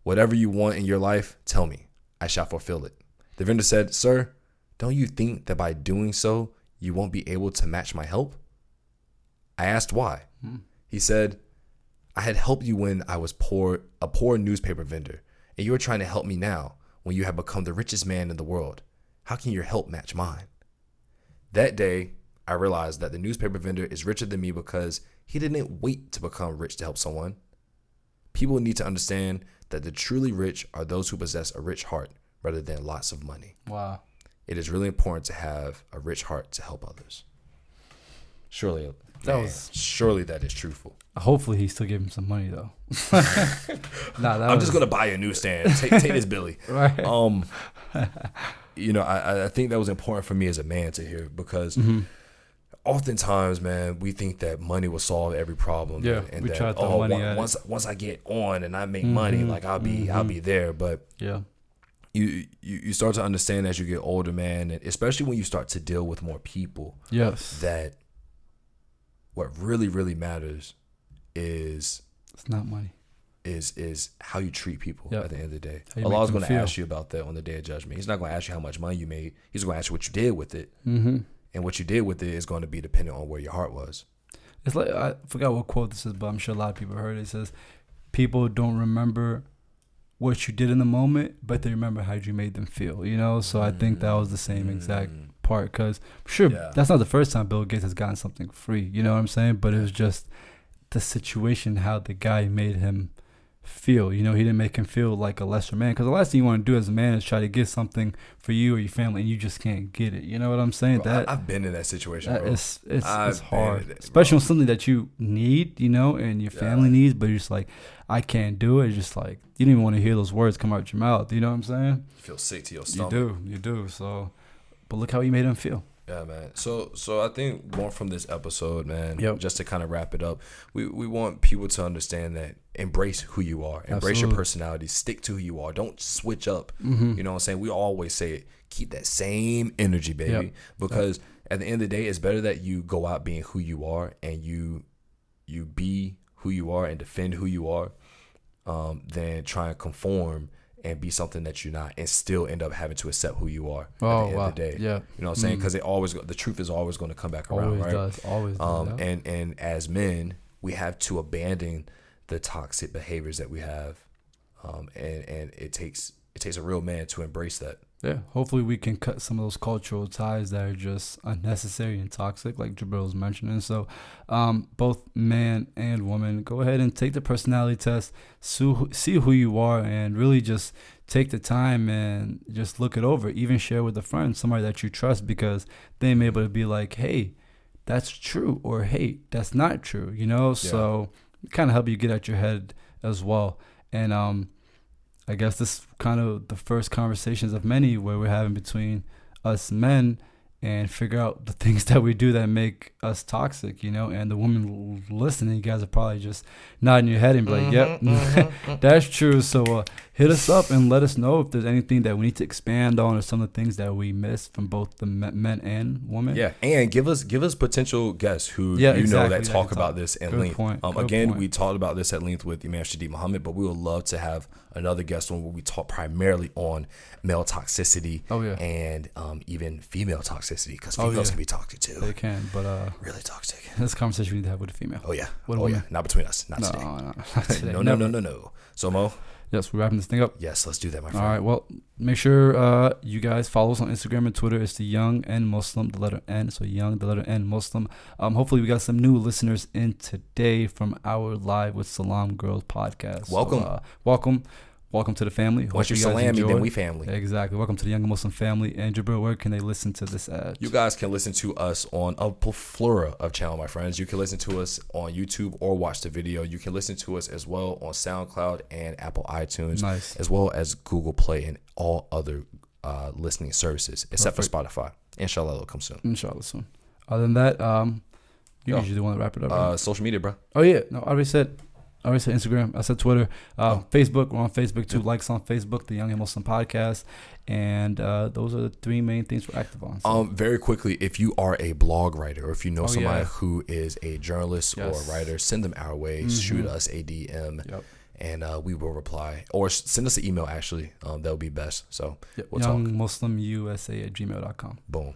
Whatever you want in your life, tell me. I shall fulfill it.' The vendor said, 'Sir, don't you think that by doing so, you won't be able to match my help?' I asked why. He said, I had helped you when I was poor, a poor newspaper vendor, and you are trying to help me now when you have become the richest man in the world. How can your help match mine? That day, I realized that the newspaper vendor is richer than me because he didn't wait to become rich to help someone. People need to understand that the truly rich are those who possess a rich heart rather than lots of money. Wow. It is really important to have a rich heart to help others. Surely that is truthful. Hopefully he still gave him some money though. I'm just gonna buy a newsstand. Take this, Billy. Right. I think that was important for me as a man to hear because oftentimes, man, we think that money will solve every problem. Yeah, and we that, try to throw money at it. Once I get on and I make money, like I'll be there. But yeah, you start to understand as you get older, man, and especially when you start to deal with more people. Yes, that what really matters is it's not money. Is how you treat people at the end of the day. Allah's going to ask you about that on the day of judgment. He's not going to ask you how much money you made. He's going to ask you what you did with it. And what you did with it is going to be dependent on where your heart was. It's like, I forgot what quote this is, but I'm sure a lot of people heard it. It says, people don't remember what you did in the moment, but they remember how you made them feel, So I think that was the same exact part because that's not the first time Bill Gates has gotten something free. You know what I'm saying? But it was just the situation, how the guy made him feel. He didn't make him feel like a lesser man, because the last thing you want to do as a man is try to get something for you or your family and you just can't get it. You know what I'm saying? Bro, I've been in that situation, bro. It's hard, especially when something that you need, and your family needs, but you're just like, I can't do it. It's just like you don't even want to hear those words come out your mouth. You know what I'm saying? You feel sick to your stomach. You do. So, but look how you made him feel. Yeah, man. So I think more from this episode, man, just to kind of wrap it up, we want people to understand that embrace who you are. Embrace your personality. Stick to who you are. Don't switch up. You know what I'm saying? We always say it. Keep that same energy, baby. Because at the end of the day, it's better that you go out being who you are and you be who you are and defend who you are than try and conform and be something that you're not and still end up having to accept who you are at the end of the day. Yeah. You know what I'm saying? Because the truth is always going to come back around, right? Always does. And as men, we have to abandon the toxic behaviors that we have. And it takes a real man to embrace that. Yeah. Hopefully we can cut some of those cultural ties that are just unnecessary and toxic, like Jibreel was mentioning. So both man and woman, go ahead and take the personality test, see who you are, and really just take the time and just look it over. Even share with a friend, somebody that you trust, because they may be able to be like, hey, that's true, or hey, that's not true, So kind of help you get out your head as well. And I guess this is kind of the first conversations of many where we're having between us men and figure out the things that we do that make us toxic, and the women listening, you guys are probably just nodding your head and be like, yep, that's true. So hit us up and let us know if there's anything that we need to expand on or some of the things that we missed from both the men and women. Yeah, and give us potential guests who that talk about this at length. Again, we talked about this at length with Imam Shadi Muhammad, but we would love to have another guest on where we talk primarily on male toxicity and even female toxicity, because females can be toxic too. They can, but really toxic. This conversation we need to have with a female. Oh yeah, not between us, not today. Not today. No. So Mo. Yes, we're wrapping this thing up. Yes, let's do that, my friend. All right, well, make sure you guys follow us on Instagram and Twitter. It's the Young and Muslim, the letter N. So Young, the letter N, Muslim. Hopefully we got some new listeners in today from our Live with Salam Girls podcast. Welcome. So, welcome to the family. Once you salam me, then we family. Exactly. Welcome to the Young and Muslim family. And Jibreel, where can they listen to this ad? You guys can listen to us on a plethora of channel, my friends. You can listen to us on YouTube or watch the video. You can listen to us as well on SoundCloud and Apple iTunes, as well as Google Play and all other listening services, except for Spotify. Inshallah, it'll come soon. Inshallah soon. Other than that, you usually want to wrap it up. Right? Social media, bro. Oh, yeah. No, I already said Instagram. I said Twitter. Facebook. We're on Facebook too. Likes on Facebook, the Young and Muslim podcast. And those are the three main things we're active on. So. Very quickly, if you are a blog writer or if you know somebody who is a journalist or a writer, send them our way. Shoot us a DM. And we will reply. Or send us an email, actually. That would be best. So we'll talk. YoungMuslimUSA@gmail.com. Boom.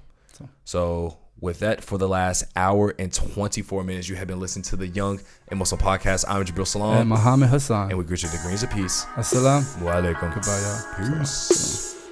So with that, for the last hour and 24 minutes, you have been listening to the Young and Muslim Podcast. I'm Jibreel Salaam and Mohamed Hassan. And we greet you the greens of peace. As-Salaam Alaiikum. Goodbye, y'all. Peace.